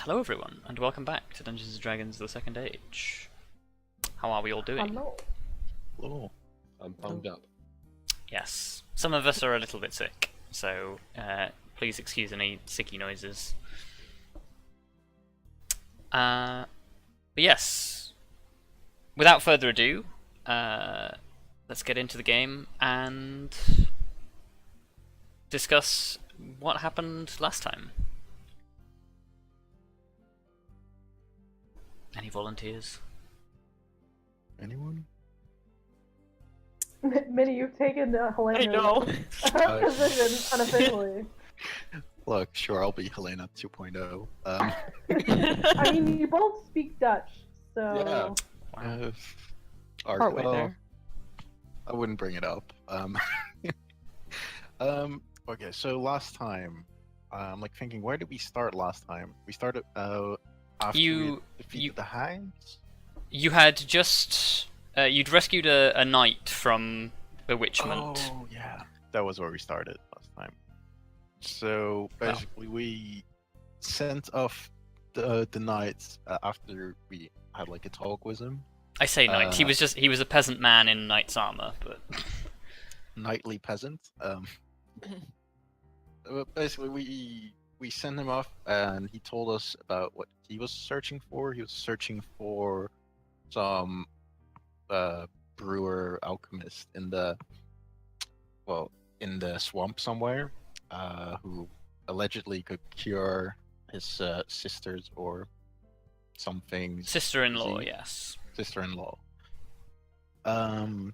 Hello everyone, and welcome back to Dungeons & Dragons The Second Age. How are we all doing? Hello. Hello. I'm pumped up. Yes, some of us are a little bit sick, so please excuse any sicky noises. But yes, without further ado, let's get into the game and discuss what happened last time. Any volunteers? Anyone? Minnie, you've taken Helena I know. position unofficially. Look, sure, I'll be Helena 2.0. I mean, you both speak Dutch, so... Yeah. Partway there. I wouldn't bring it up. Okay, so last time, I'm like thinking, where did we start last time? We started after we defeated the hags? You had just you'd rescued a knight from bewitchment. Oh yeah, that was where we started last time. So basically, we sent off the knight after we had like a talk with him. I say knight. He was a peasant man in knight's armor, but Knightly peasant. Basically, we sent him off, and he told us about what he was searching for. He was searching for some brewer alchemist in the swamp somewhere, who allegedly could cure his sisters or something. sister-in-law, yes. Sister-in-law. Well,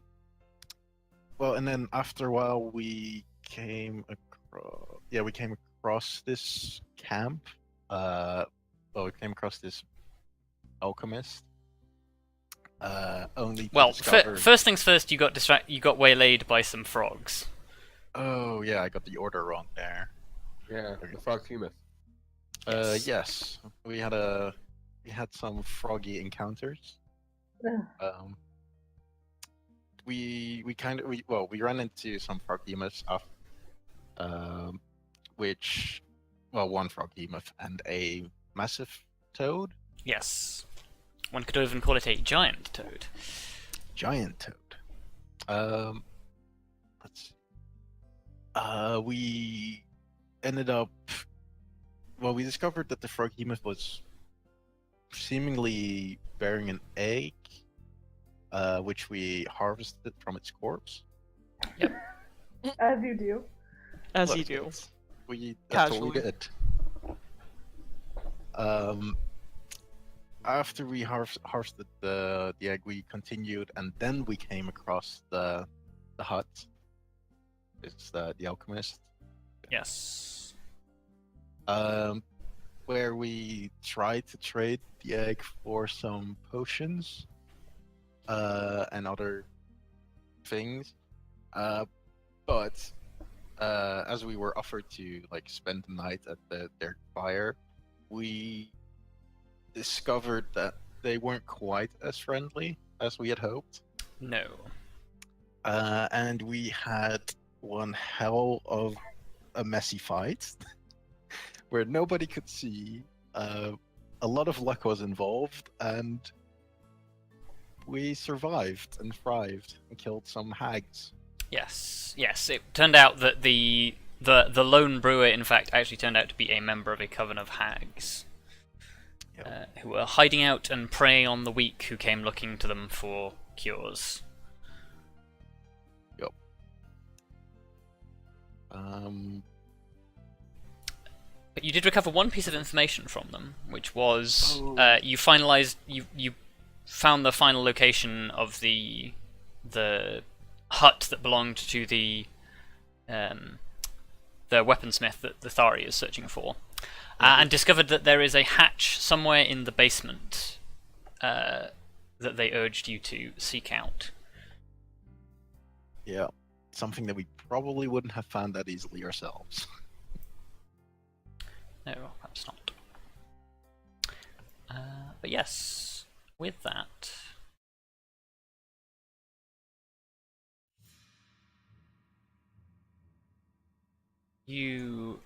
and then after a while, we came across this camp. We came across this alchemist. First things first, you got waylaid by some frogs. Oh yeah, I got the order wrong there. Yeah, the frog human. Yes, we had some froggy encounters. We ran into some frog behemoths one frog behemoth and a massive toad. Yes, one could even call it a giant toad. Giant toad. Let's see. We ended up. Well, we discovered that the frog behemoth was seemingly bearing an egg, which we harvested from its corpse. Yep. As you do. As you do. That's what we did. After we harvested the egg, we continued, and then we came across the hut. It's the alchemist. Yes. Where we tried to trade the egg for some potions, and other things. But as we were offered to spend the night at their fire, we discovered that they weren't quite as friendly as we had hoped. No. And we had one hell of a messy fight where nobody could see. A lot of luck was involved, and we survived and thrived and killed some hags. Yes. It turned out that the lone brewer, in fact, actually turned out to be a member of a coven of hags. Yep. Who were hiding out and preying on the weak who came looking to them for cures. Yep. But you did recover one piece of information from them, which was you found the final location of the hut that belonged to the weaponsmith that Lithari is searching for. And discovered that there is a hatch somewhere in the basement that they urged you to seek out. Yeah, something that we probably wouldn't have found that easily ourselves. No, perhaps not. But yes, with that... You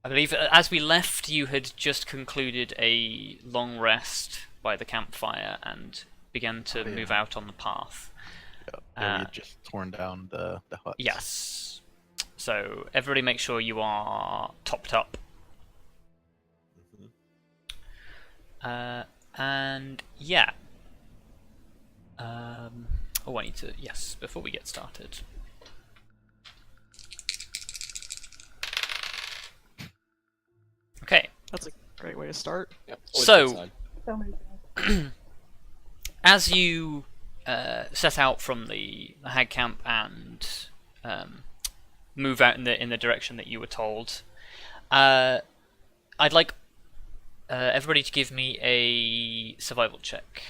I believe as we left, you had just concluded a long rest by the campfire and began to move out on the path. Yeah, we had just torn down the hut. Yes. So everybody make sure you are topped up. And yeah. I need to... Yes, before we get started. Okay. That's a great way to start. Yep. So, So many things. as you set out from the hag camp and move out in the direction that you were told, I'd like everybody to give me a survival check.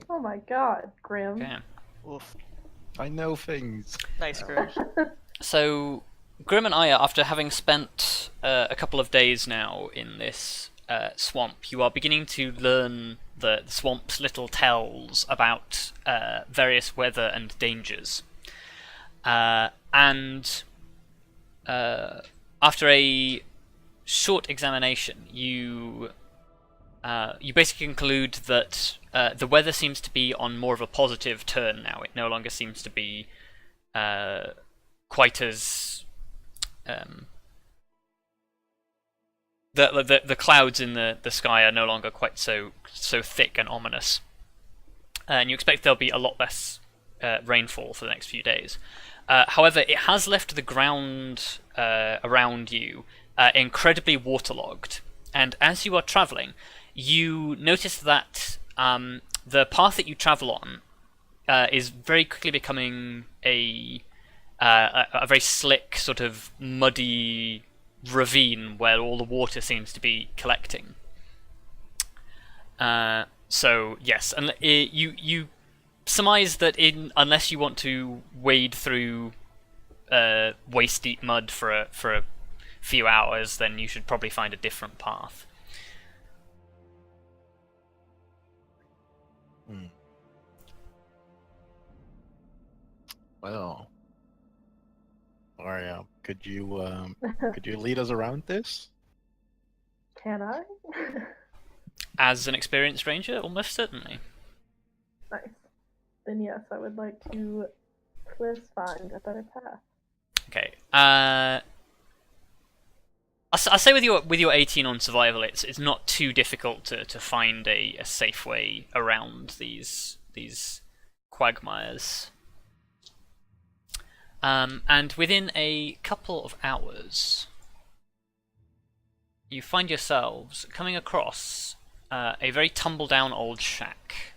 Oh my god, Grim. Okay. Oof. I know things. Nice, Grim. So, Grim and Arya, after having spent a couple of days now in this swamp, you are beginning to learn the swamp's little tells about various weather and dangers. And after a short examination, you basically conclude that the weather seems to be on more of a positive turn now. It no longer seems to be quite as the clouds in the sky are no longer quite so thick and ominous, and you expect there'll be a lot less rainfall for the next few days. However, it has left the ground around you incredibly waterlogged, and as you are travelling, you notice that the path that you travel on is very quickly becoming a very slick, sort of muddy ravine where all the water seems to be collecting. So yes, and you surmise that unless you want to wade through waist-deep mud for a few hours, then you should probably find a different path. Well, Arya, could you lead us around this? Can I? As an experienced ranger, almost certainly. Nice. Then yes, I would like to please find a better path. Okay. I'll say with your 18 on survival, it's not too difficult to find a safe way around these quagmires. And within a couple of hours, you find yourselves coming across a very tumble-down old shack.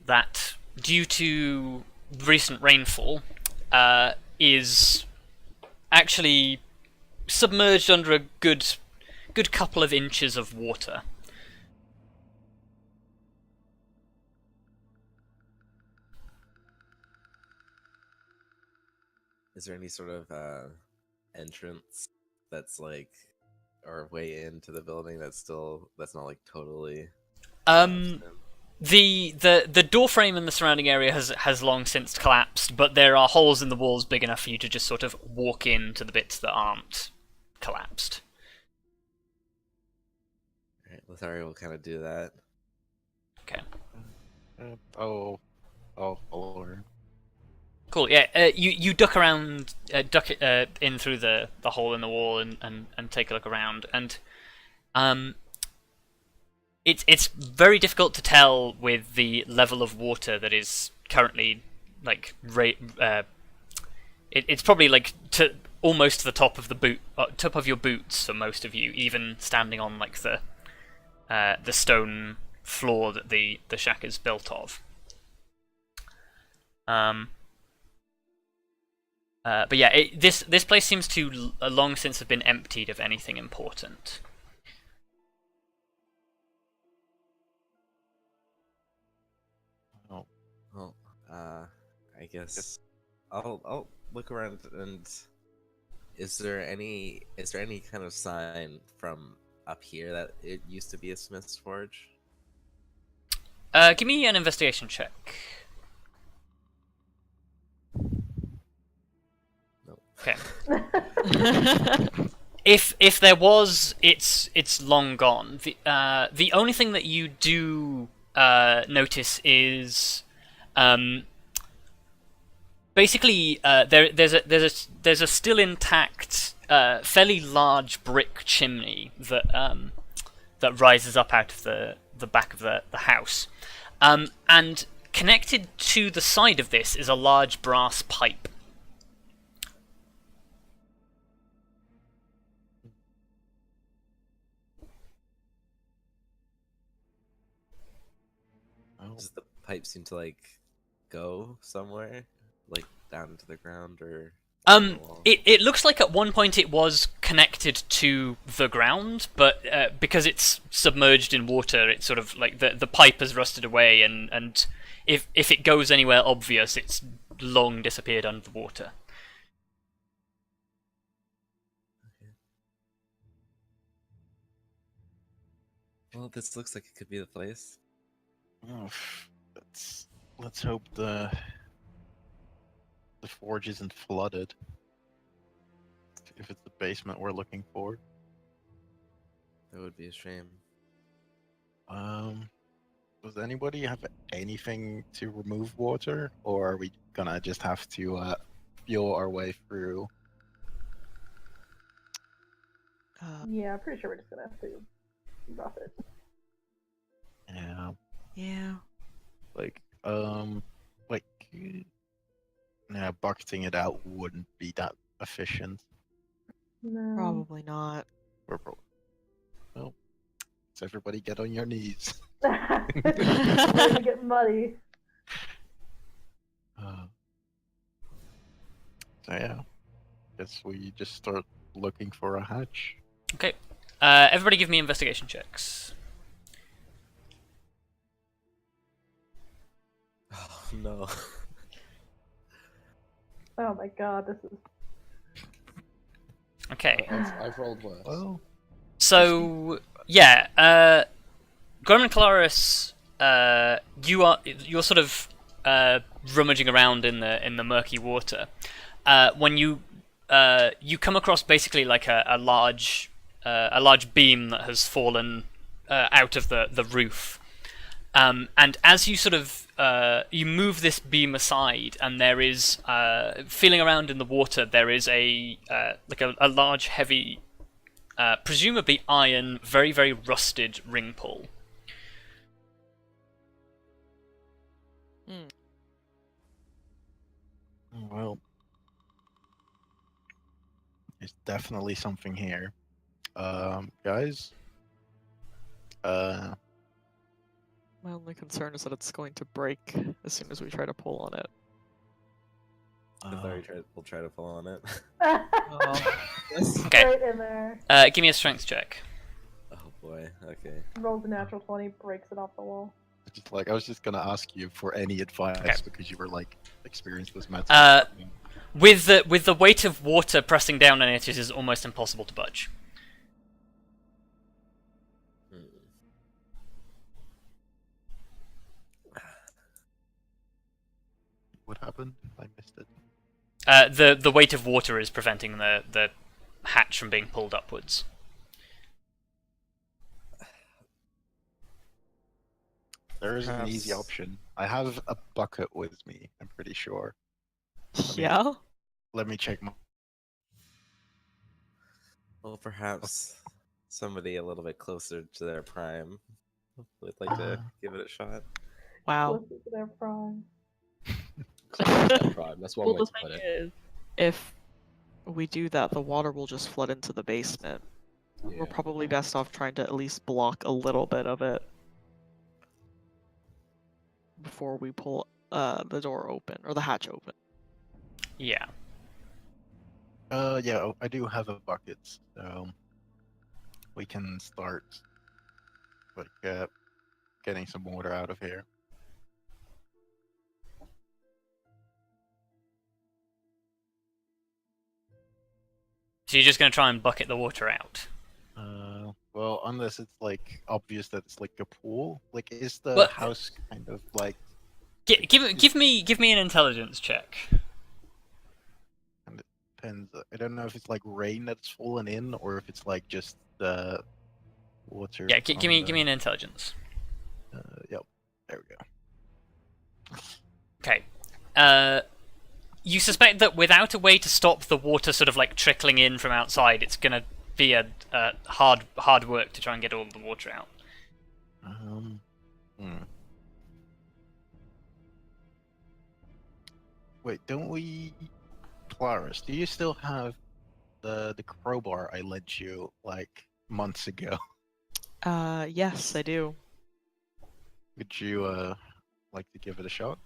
That, due to recent rainfall, is actually submerged under a good couple of inches of water. Is there any sort of entrance that's like, or way into the building that's not like totally? The door frame in the surrounding area has long since collapsed, but there are holes in the walls big enough for you to just sort of walk into the bits that aren't collapsed. Alright, Lithari will kind of do that. Okay. I'll follow her. Cool. Yeah. You duck around, duck in through the hole in the wall and take a look around, and It's very difficult to tell with the level of water that is currently like it's probably like to almost to the top of the top of your boots for most of you, even standing on like the stone floor that the shack is built of. But yeah, this place seems to long since have been emptied of anything important. Well, I guess I'll look around, and is there any kind of sign from up here that it used to be a smith's forge? Give me an investigation check. No. Okay. If there was, it's long gone. The only thing that you do notice is basically there's a still intact fairly large brick chimney that rises up out of the back of the house, and connected to the side of this is a large brass pipe. Does the pipe seem to like go somewhere, like down into the ground or? on the wall? It looks like at one point it was connected to the ground, but because it's submerged in water, it's sort of like the pipe has rusted away, and if it goes anywhere obvious, it's long disappeared under the water. Well, this looks like it could be the place. Oh, let's hope the forge isn't flooded. If it's the basement we're looking for. That would be a shame. Does anybody have anything to remove water, or are we gonna just have to fuel our way through? Yeah, I'm pretty sure we're just gonna have to rough it. Yeah, Yeah. like yeah, bucketing it out wouldn't be that efficient. No. Probably not. Well, let's everybody get on your knees. We're gonna get muddy. So yeah, guess we just start looking for a hatch. Okay. Everybody give me investigation checks. Oh no. Oh my god, this is. Okay. I've rolled worse. Well, So yeah, Greysurge and Kelariis, you're sort of rummaging around in the murky water. When you come across basically like a large beam that has fallen out of the roof, and as you sort of you move this beam aside, and there is feeling around in the water, there is a large heavy. Presumably iron, very, very rusted ring pull. well, there's definitely something here. Guys. My only concern is that it's going to break as soon as we try to pull on it. We'll try to pull on it. Okay. Right in there. Give me a strength check. Oh boy. Okay. Rolls a natural 20, breaks it off the wall. I was just gonna ask you for any advice Okay. because you were like experienced with metal. With the weight of water pressing down on it, it is almost impossible to budge. What happened? I missed it. The weight of water is preventing the hatch from being pulled upwards. There is an easy Perhaps- option. I have a bucket with me, I'm pretty sure. Yeah? Let me check my. Well, perhaps somebody a little bit closer to their prime would like to give it a shot. Wow. Closer to their prime. Prime. That's one Well, way the to put thing it. is, if we do that, the water will just flood into the basement. Yeah. We're probably best off trying to at least block a little bit of it before we pull the door open, or the hatch open. Yeah. Yeah, I do have a bucket, so we can start getting some water out of here. So you're just going to try and bucket the water out? Well, unless it's like obvious that it's like a pool. Like, is the But- house kind of like? Give me an intelligence check. Depends. I don't know if it's like rain that's fallen in, or if it's like just the water. Yeah, give from me the- an intelligence. Yep. There we go. Okay. You suspect that without a way to stop the water sort of like trickling in from outside, it's gonna be a hard work to try and get all the water out. Hmm. Wait, don't we, Kelariis? Do you still have the crowbar I lent you like months ago? Yes, I do. Would you like to give it a shot?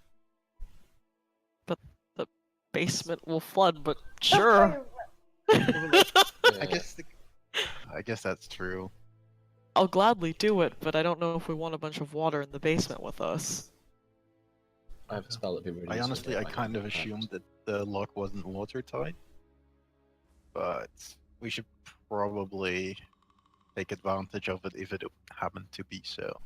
Basement will flood, but sure. I guess that's true. I'll gladly do it, but I don't know if we want a bunch of water in the basement with us. I have a spell that people I honestly, I kind of assumed that the lock wasn't watertight, but we should probably take advantage of it if it happened to be so.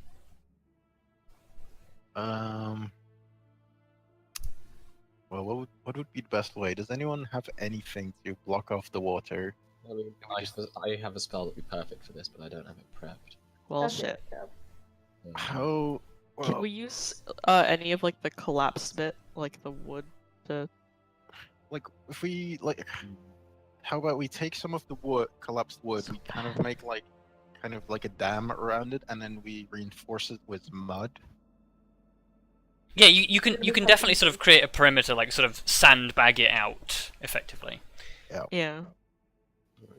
Well, what would be the best way? Does anyone have anything to block off the water? I mean, I have a spell that'd be perfect for this, but I don't have it prepped. Well, Okay, shit. yeah. How? Can Well, we use any of like the collapsed bit, like the wood, to? like if we like, how about we take some of the wood, collapsed wood, we kind of make like, kind of like a dam around it, and then we reinforce it with mud. Yeah, you can definitely sort of create a perimeter, like sort of sandbag it out effectively. Yeah.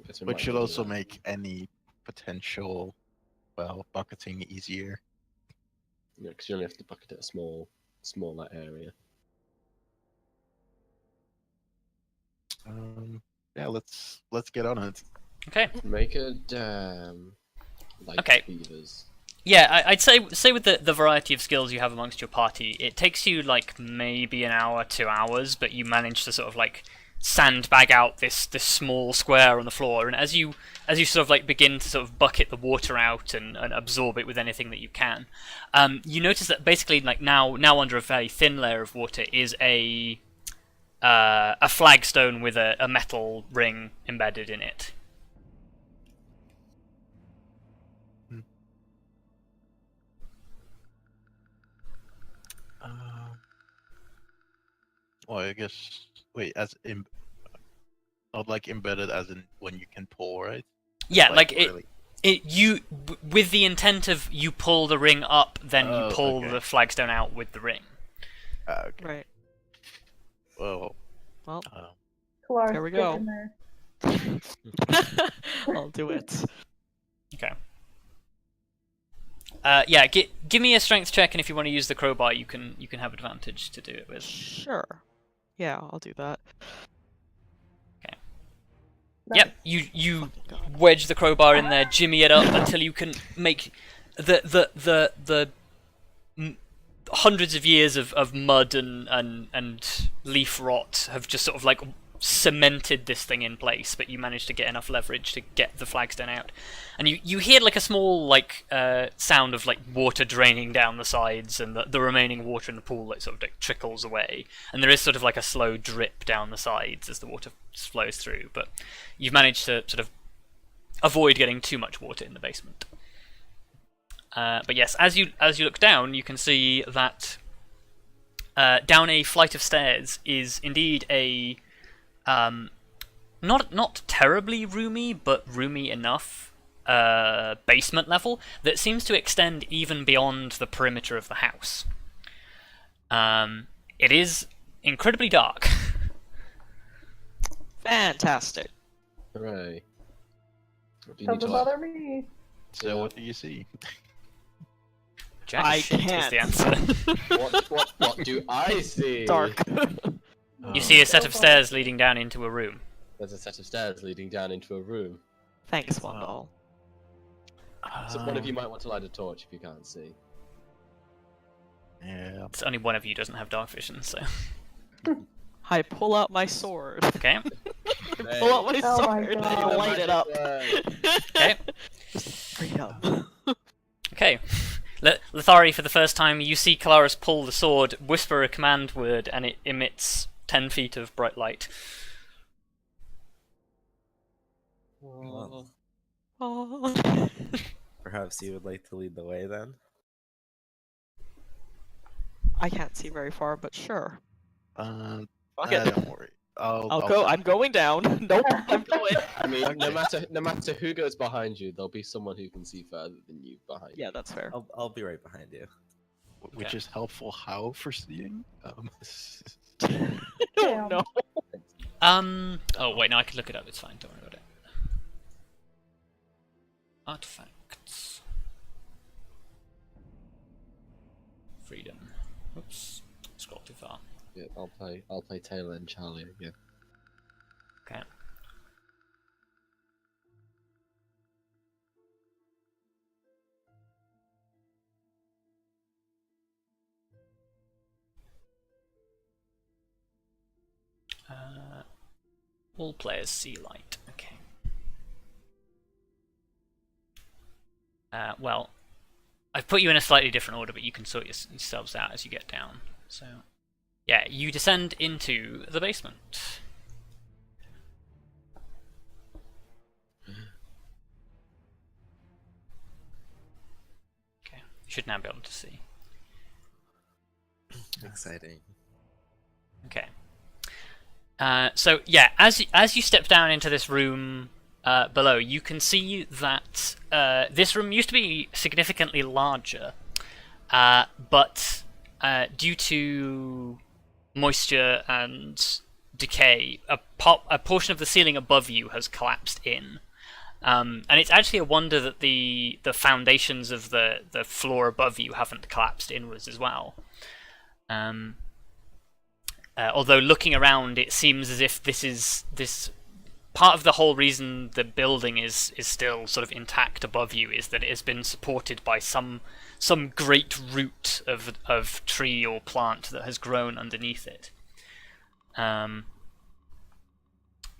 Guess we Which might should do also that. make any potential, well, bucketing easier. Yeah, because you only have to bucket at a smaller area. Yeah, let's get on it. Okay. Make a dam. Like Okay. beavers. Yeah, I'd say with the variety of skills you have amongst your party, it takes you like maybe an hour, 2 hours, but you manage to sort of like sandbag out this small square on the floor, and as you sort of like begin to sort of bucket the water out and absorb it with anything that you can, you notice that basically like now under a very thin layer of water is a flagstone with a metal ring embedded in it. Well, I guess. Wait, not like embedded as in when you can pull, right? Yeah, like really- with the intent of you pull the ring up, then you Oh, pull okay. the flagstone out with the ring. Okay. Right. Well. Well. Kelariis, There we get go. in there. I'll do it. Okay. Yeah, give me a strength check, and if you want to use the crowbar, you can have advantage to do it with. Sure. Yeah, I'll do that. Yep, you wedge the crowbar in there, jimmy it up until you can make the hundreds of years of mud and leaf rot have just sort of like cemented this thing in place, but you manage to get enough leverage to get the flagstone out, and you hear like a small like sound of like water draining down the sides, and the remaining water in the pool like sort of like trickles away, and there is sort of like a slow drip down the sides as the water flows through, but you've managed to sort of avoid getting too much water in the basement. But yes, as you look down, you can see that down a flight of stairs is indeed a not terribly roomy, but roomy enough basement level that seems to extend even beyond the perimeter of the house. It is incredibly dark. Fantastic. Hooray. What do you need Doesn't to bother me. So what do you see? Jack I shit can't. is the answer. What do I see? Dark. You see a set of stairs leading down into a room. There's a set of stairs leading down into a room. Thanks, Vondal. So one of you might want to light a torch if you can't see. Yeah. It's only one of you doesn't have dark vision, so I pull out my sword. okay. Pull out my Oh my sword God. and light it up. Okay. Freedom. Okay. Lithari, for the first time, you see Kelariis pull the sword, whisper a command word, and it emits 10 feet of bright light. Well, Oh. perhaps you would like to lead the way then? I can't see very far, but sure. Fuck it. Don't worry. I'll go. I'm going down. Nope, I'm going. I mean, no matter who goes behind you, there'll be someone who can see further than you behind. Yeah, that's fair. I'll be right behind you. Which Okay. is helpful how for seeing? Oh no. Oh, wait, no, I can look it up. It's fine. Don't worry about it. Artifacts. Freedom. Oops. Scroll too far. Yeah, I'll play Taylor and Charlie again. Okay. All players see light. Okay. Well, I've put you in a slightly different order, but you can sort yourselves out as you get down. So, yeah, you descend into the basement. Okay, you should now be able to see. Exciting. Okay. So yeah, as you step down into this room below, you can see that this room used to be significantly larger, but due to moisture and decay, a portion of the ceiling above you has collapsed in. And it's actually a wonder that the foundations of the floor above you haven't collapsed inwards as well. Although looking around, it seems as if this part of the whole reason the building is still sort of intact above you is that it has been supported by some great root of tree or plant that has grown underneath it,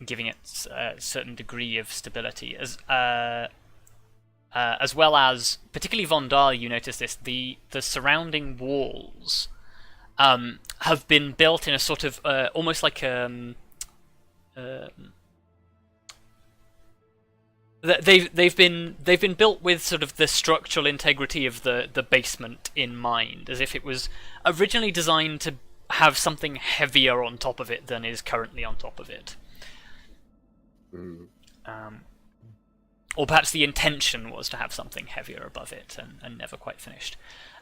giving it a certain degree of stability. As well as, particularly Vondal, you notice this: the surrounding walls have been built in a sort of almost like they've been built with sort of the structural integrity of the basement in mind, as if it was originally designed to have something heavier on top of it than is currently on top of it. Or perhaps the intention was to have something heavier above it and never quite finished.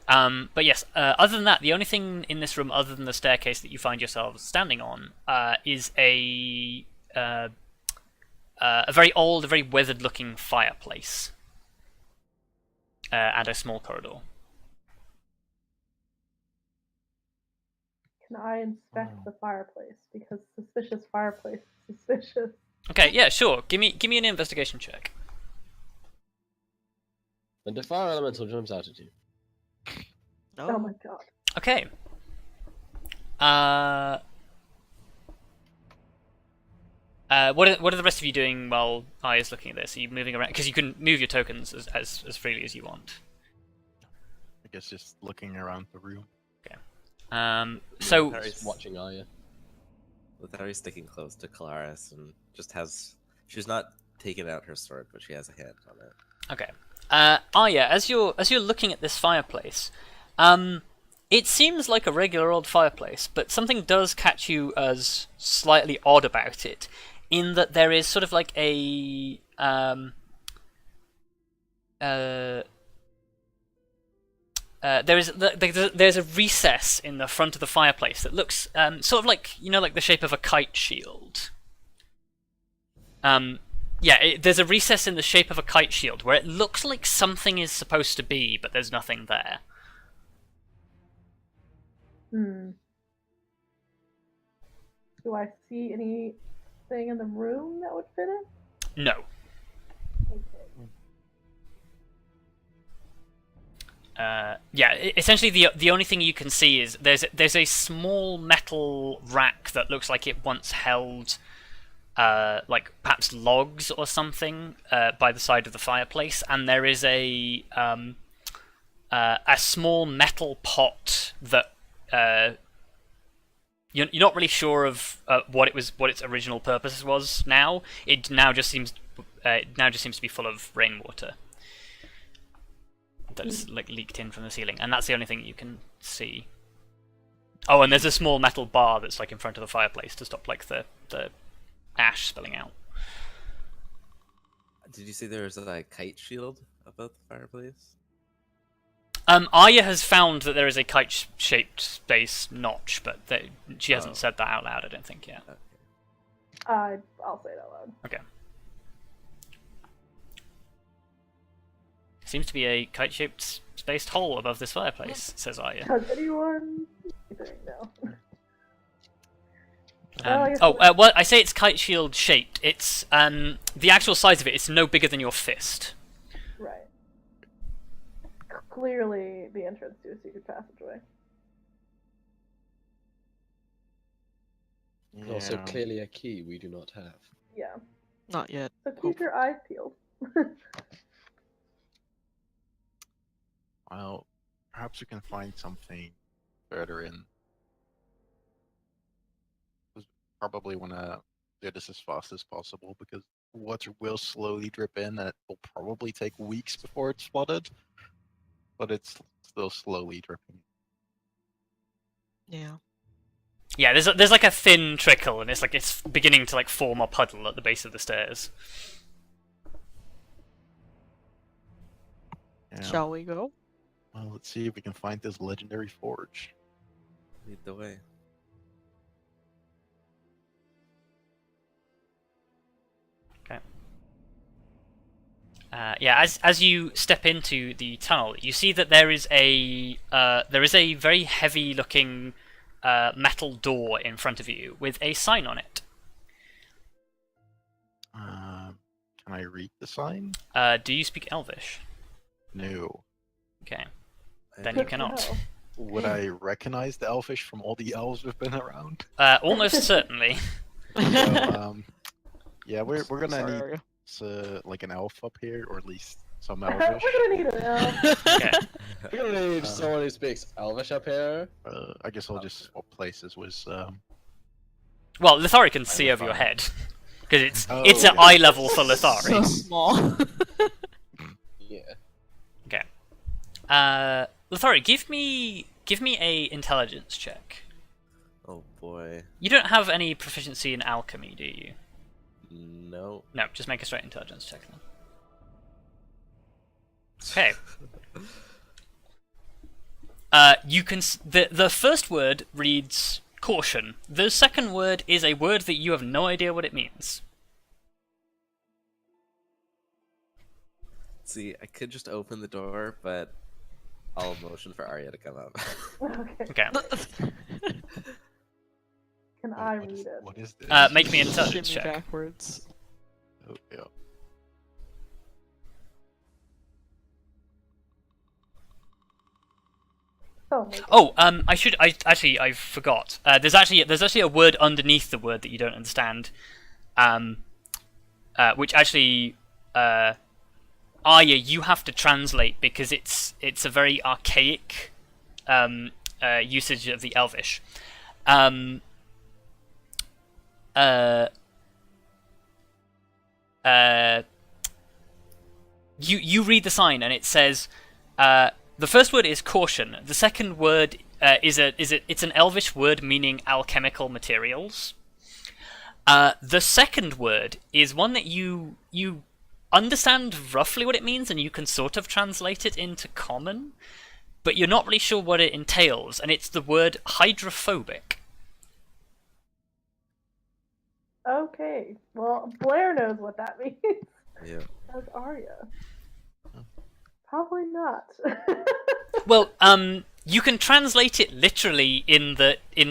But yes, other than that, the only thing in this room, other than the staircase that you find yourselves standing on, is a very old, a very weathered-looking fireplace, and a small corridor. Can I inspect the fireplace? Because suspicious fireplace is suspicious. Okay, yeah, sure. Give me an investigation check. And if fire elemental jumps out at you. Oh No. my god. Okay. What are the rest of you doing while I is looking at this? Are you moving around? Because you can move your tokens as freely as you want. I guess just looking around the room. So Lithari's Watching Arya. Lithari's sticking close to Kelariis and just has. She's not taken out her sword, but she has a hand on it. okay. Arya, as you're looking at this fireplace, it seems like a regular old fireplace, but something does catch you as slightly odd about it, in that there is sort of like a there's a recess in the front of the fireplace that looks sort of like, you know, like the shape of a kite shield. There's a recess in the shape of a kite shield where it looks like something is supposed to be, but there's nothing there. Do I see anything in the room that would fit it? No. Essentially the only thing you can see is there's a small metal rack that looks like it once held like perhaps logs or something by the side of the fireplace, and there is a small metal pot that you're not really sure of what its original purpose was. Now it just seems to be full of rainwater that's like leaked in from the ceiling, and that's the only thing you can see. Oh, and there's a small metal bar that's like in front of the fireplace to stop like the ash spilling out. Did you see there was a kite shield above the fireplace? Arya has found that there is a kite-shaped space notch, but she hasn't said that out loud, I don't think, yet. Okay. I'll say it out loud. Okay. Seems to be a kite-shaped spaced hole above this fireplace, says Arya. Has anyone... No. Well, I say it's kite shield shaped. It's the actual size of it is no bigger than your fist. Right. Clearly the entrance to a secret passageway. And also clearly a key we do not have. Yeah. Not yet. So keep your eyes peeled. Well, perhaps we can find something further in. Probably want to do this as fast as possible because water will slowly drip in and it will probably take weeks before it's flooded. But it's still slowly dripping. Yeah. Yeah, there's like a thin trickle, and it's beginning to like form a puddle at the base of the stairs. Yeah. Shall we go? Well, let's see if we can find this legendary forge. Lead the way. Yeah, as you step into the tunnel, you see that there is a very heavy-looking metal door in front of you with a sign on it. Can I read the sign? Do you speak Elvish? No. Okay, then you Good to cannot. know. Would I recognize the Elfish from all the elves we've been around? Almost certainly. So, yeah, we're gonna Sorry, need Arya. like an elf up here, or at least some We're Elvish. gonna need an elf. Okay. We're gonna need someone who speaks Elvish up here. I guess I'll just swap places with. Well, Lithari can see over your head because it's Oh, it's at yeah. eye level for So Lithari. small. Yeah. Okay. Lithari, give me a intelligence check. Oh boy. You don't have any proficiency in alchemy, do you? No. No, just make a straight intelligence check then. Okay. You can the first word reads caution. The second word is a word that you have no idea what it means. See, I could just open the door, but I'll motion for Arya to come up. Okay. Okay. Can I read it? What is this? Make me an intelligence Shimmy check. backwards. Oh, yeah. Oh, my Oh, I forgot. There's actually a word underneath the word that you don't understand, which actually, Arya, you have to translate because it's a very archaic usage of the Elvish. You read the sign and it says. The first word is caution. The second word it's an Elvish word meaning alchemical materials. The second word is one that you understand roughly what it means, and you can sort of translate it into common, but you're not really sure what it entails, and it's the word hydrophobic. Okay. Well, Blair knows what that means. Yeah. That's Arya. Probably not. Well, you can translate it literally in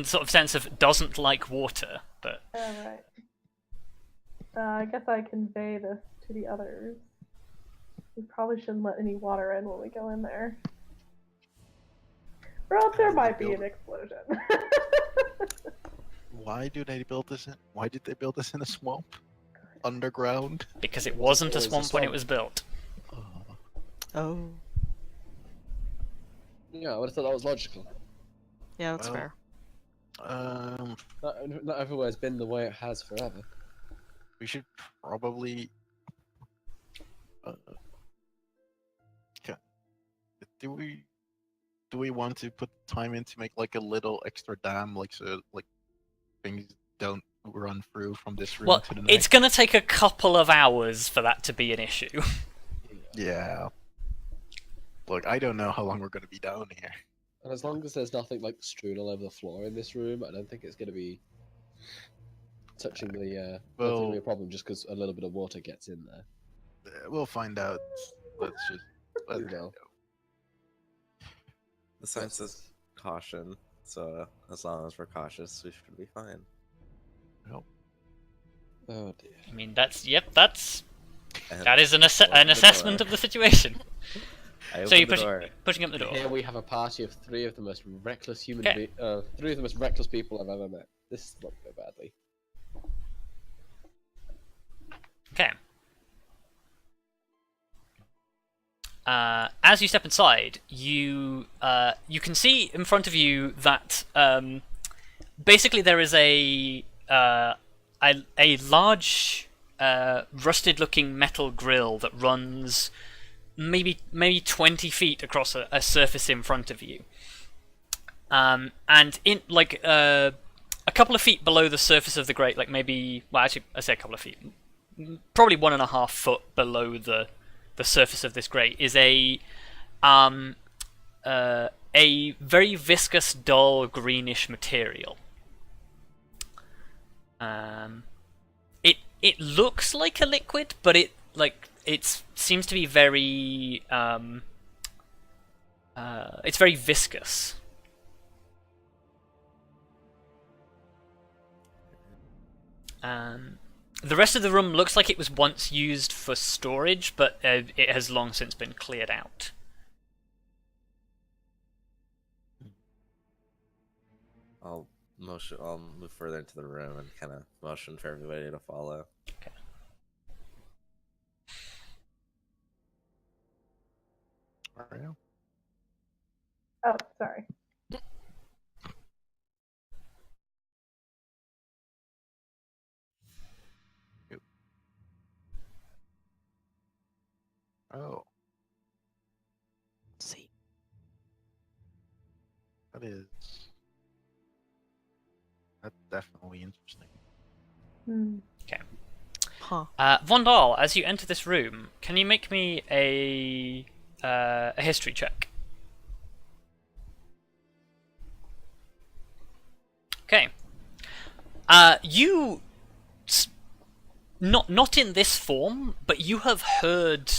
sort of sense of doesn't like water, but Alright. I guess I convey this to the others. We probably shouldn't let any water in when we go in there. Or else there might be an explosion. Why did they build this in a swamp? Underground? Because it wasn't a always a swamp when it swamp. was built. Oh. Yeah, I would have thought that was logical. Yeah, that's Well, fair. Not everywhere's been the way it has forever. we should probably. Okay. Do we want to put time in to make like a little extra dam, like so like things don't run through from this room Well, to the next? it's gonna take a couple of hours for that to be an issue. Yeah. Look, I don't know how long we're gonna be down here. And as long as there's nothing like strewn all over the floor in this room, I don't think it's going to be touching the. I don't think it'll be a problem just because a little bit of water gets in there. We'll find out. Let's just. Let's You know. The sign says caution, so as long as we're cautious, we should be fine. Oh dear. I mean, that And is an open the assessment door. of the situation. I So you're opened the door. pushing up the door. Here we have a party of three of the most reckless three of the most reckless people I've ever met. This is not go badly. Okay. As you step inside, you can see in front of you that basically there is a large rusted-looking metal grill that runs maybe 20 feet across a surface in front of you, and in like a couple of feet below the surface of the grate, like maybe I say a couple of feet, probably 1.5 foot below the surface of this grate is a very viscous, dull, greenish material. It looks like a liquid, but it seems to be very it's very viscous. The rest of the room looks like it was once used for storage, but it has long since been cleared out. I'll move further into the room and kind of motion for everybody to follow. Okay. Arya? Oh, sorry. Oh, See. that's definitely interesting. Okay. Huh. Vondal, as you enter this room, can you make me a history check? Okay. You not in this form, but you have heard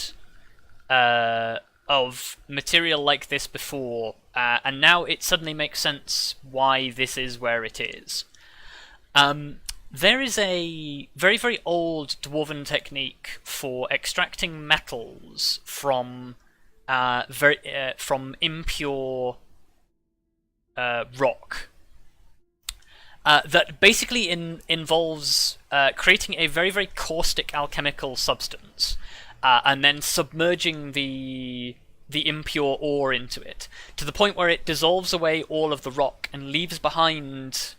of material like this before, and now it suddenly makes sense why this is where it is. There is a very, very old dwarven technique for extracting metals from impure rock. That basically involves creating a very, very caustic alchemical substance, and then submerging the impure ore into it, to the point where it dissolves away all of the rock and leaves behind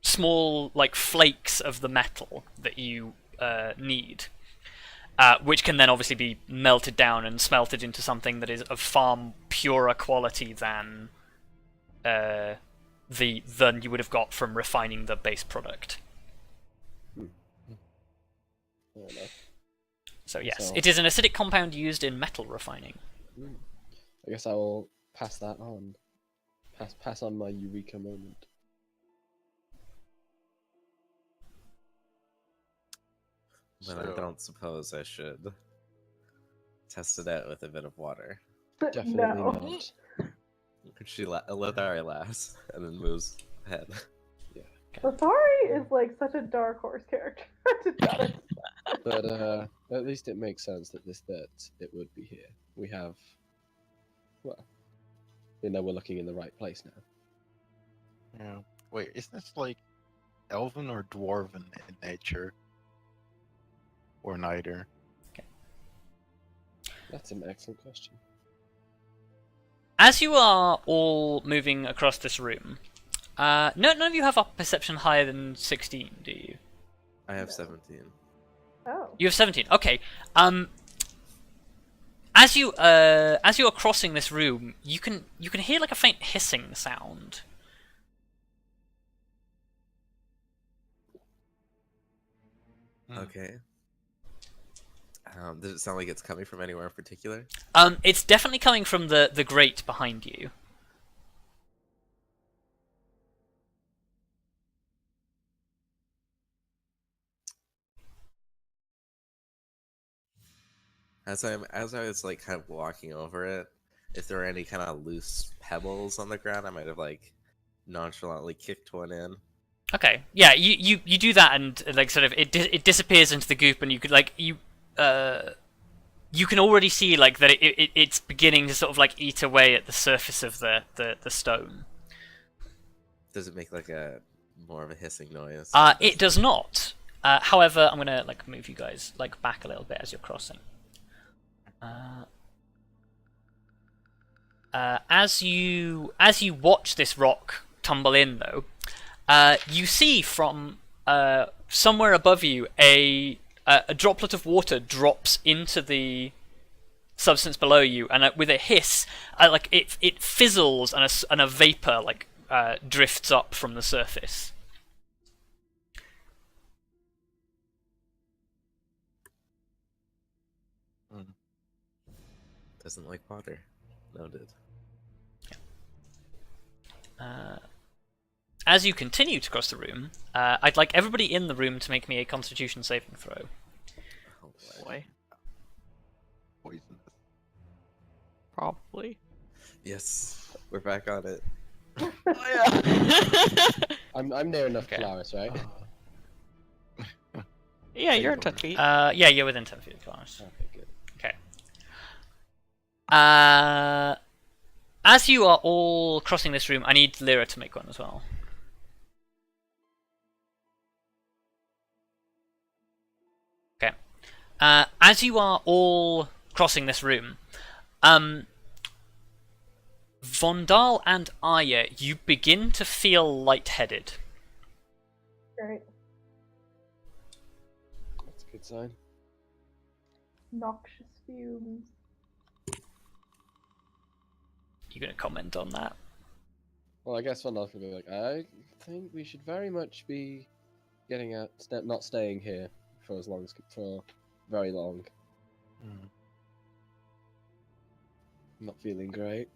small, like, flakes of the metal that you need, which can then obviously be melted down and smelted into something that is of far purer quality than you would have got from refining the base product. Fair enough. So yes, So- it is an acidic compound used in metal refining. I guess I will pass that on. Pass on my eureka moment. Then I don't suppose I should test it out with a bit of water. Definitely No. not. She Lithari laughs and then moves ahead. Lithari is like such a dark horse character, to be honest. But at least it makes sense that it would be here. We have, well, we know we're looking in the right place now. Yeah. Wait, is this like elven or dwarven in nature? Or neither? That's an excellent question. As you are all moving across this room, none of you have a perception higher than 16, do you? I have 17. Oh. You have 17. Okay. As you are crossing this room, you can hear like a faint hissing sound. Okay. Does it sound like it's coming from anywhere in particular? It's definitely coming from the grate behind you. As I was like kind of walking over it, if there were any kind of loose pebbles on the ground, I might have like nonchalantly kicked one in. Okay. Yeah, you do that, and like sort of it disappears into the goop, and you could like you can already see like that it's beginning to sort of like eat away at the surface of the stone. Does it make like a more of a hissing noise? It does not. However, I'm gonna like move you guys like back a little bit as you're crossing. As you watch this rock tumble in, though, you see from somewhere above you a droplet of water drops into the substance below you, and with a hiss, like it fizzles, and a vapor like drifts up from the surface. Doesn't like water. Noted. As you continue to cross the room, I'd like everybody in the room to make me a Constitution saving throw. Oh Boy. Poison. Probably. Yes, we're back on it. Oh, yeah. I'm near enough Okay. Kelariis, right? Yeah, you're in 10 feet. Yeah, you're within 10 feet of Kallistrate. Okay, good. Okay. As you are all crossing this room, I need Lyra to make one as well. Okay. As you are all crossing this room, Vondal and Arya, you begin to feel lightheaded. Great. That's a good sign. Noxious fumes. You gonna comment on that? Well, I guess Vondal's gonna be like, I think we should very much be getting out, not staying here for very long. Mm. I'm not feeling great.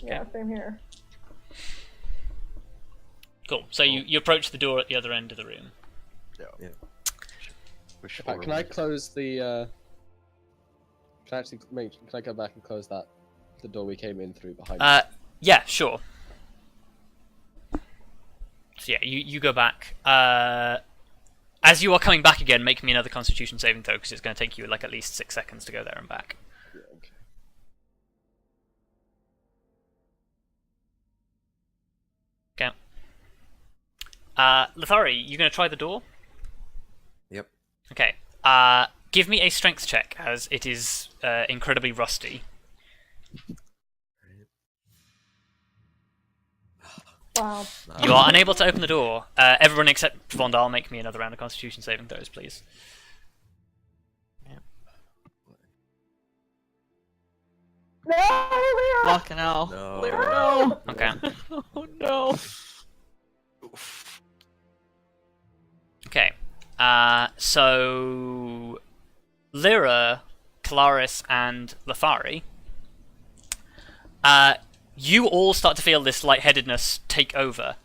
Yeah, same here. Cool. So you approach the door at the other end of the room. Yeah. Push In fact, can I close the? Can I go back and close the door we came in through behind us? Yeah, sure. So yeah, you go back. As you are coming back again, make me another Constitution saving throw, because it's going to take you like at least 6 seconds to go there and back. Yeah, okay. Lithari, you going to try the door? Yep. Okay. Give me a strength check, as it is incredibly rusty. Wow. You are unable to open the door. Everyone except Vondal, make me another round of Constitution saving throws, please. No, Lyra! Fucking hell. No. Lyra, no. Okay. Oh no. Okay. So Lyra, Kelariis, and Lithari, you all start to feel this lightheadedness take over.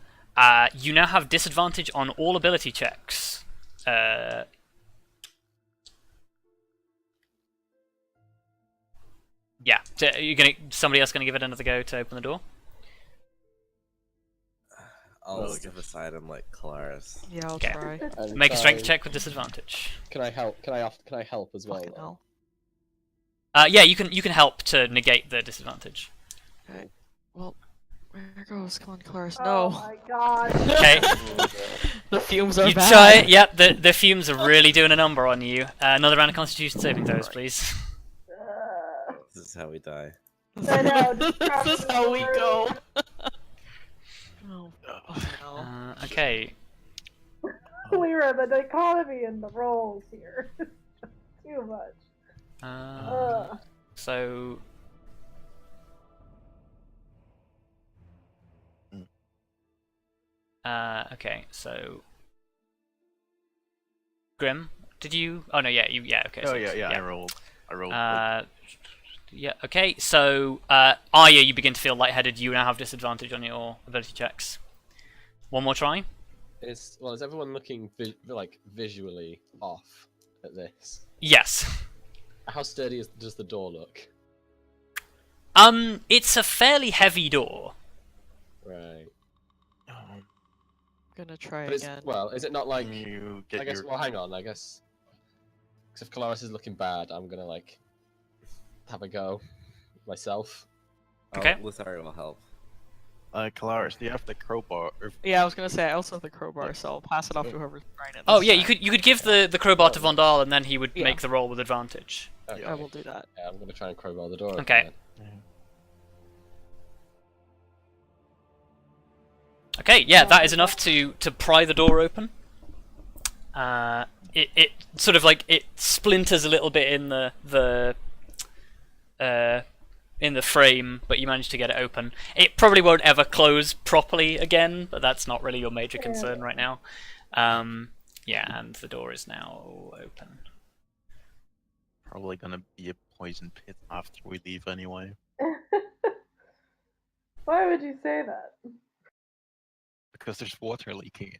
You now have disadvantage on all ability checks. Yeah. So somebody else gonna give it another go to open the door? I'll step aside and let Kelariis. Yeah, I'll Okay. try. And Make a strength try- check with disadvantage. Can I help? Can I help as well? Fucking though? hell. Yeah, you can help to negate the disadvantage. Okay. Well, There goes. Come on, Kelariis. Oh No. my god. Okay. The fumes are You bad. try it. Yep, the fumes are really doing a number on you. Another round of Constitution saving throws, please. This is how we die. I know, just This is how we go. Oh, no. Okay. Lyra, the dichotomy in the roles here. Too much. So. Okay, so. Grim, did you? Oh no, yeah, you, yeah, okay. Oh so yeah, I rolled. Yeah, okay, so, Arya, you begin to feel lightheaded. You now have disadvantage on your ability checks. One more try? Is everyone looking visually off at this? Yes. How sturdy does the door look? It's a fairly heavy door. Right. I'm gonna try But again. is it not like? You get I guess. your... Well, hang on. I guess. Because if Kelariis is looking bad, I'm gonna have a go myself. Okay. Lithari will help. Kelariis, do you have the crowbar? Yeah, I was gonna say I also have the crowbar, so I'll pass it off to whoever's trying it. Oh this yeah, time. you could give the crowbar to Vondal, and then he would Yeah. make the roll with advantage. Okay. I will do that. Yeah, I'm gonna try and crowbar the door. open Okay. then. Okay, yeah, that is enough to pry the door open. It sort of like it splinters a little bit in the frame, but you manage to get it open. It probably won't ever close properly again, but that's not really your major concern right now. Yeah, and the door is now open. Probably gonna be a poison pit after we leave anyway. Why would you say that? Because there's water leaking.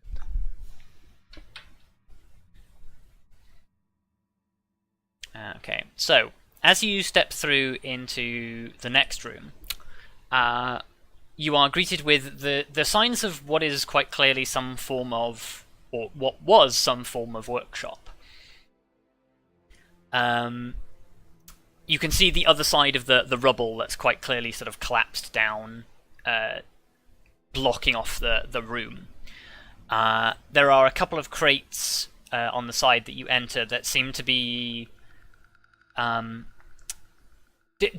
Okay, so as you step through into the next room, you are greeted with the signs of what is quite clearly some form of, or what was some form of workshop. You can see the other side of the rubble that's quite clearly sort of collapsed down, blocking off the room. There are a couple of crates on the side that you enter that seem to be,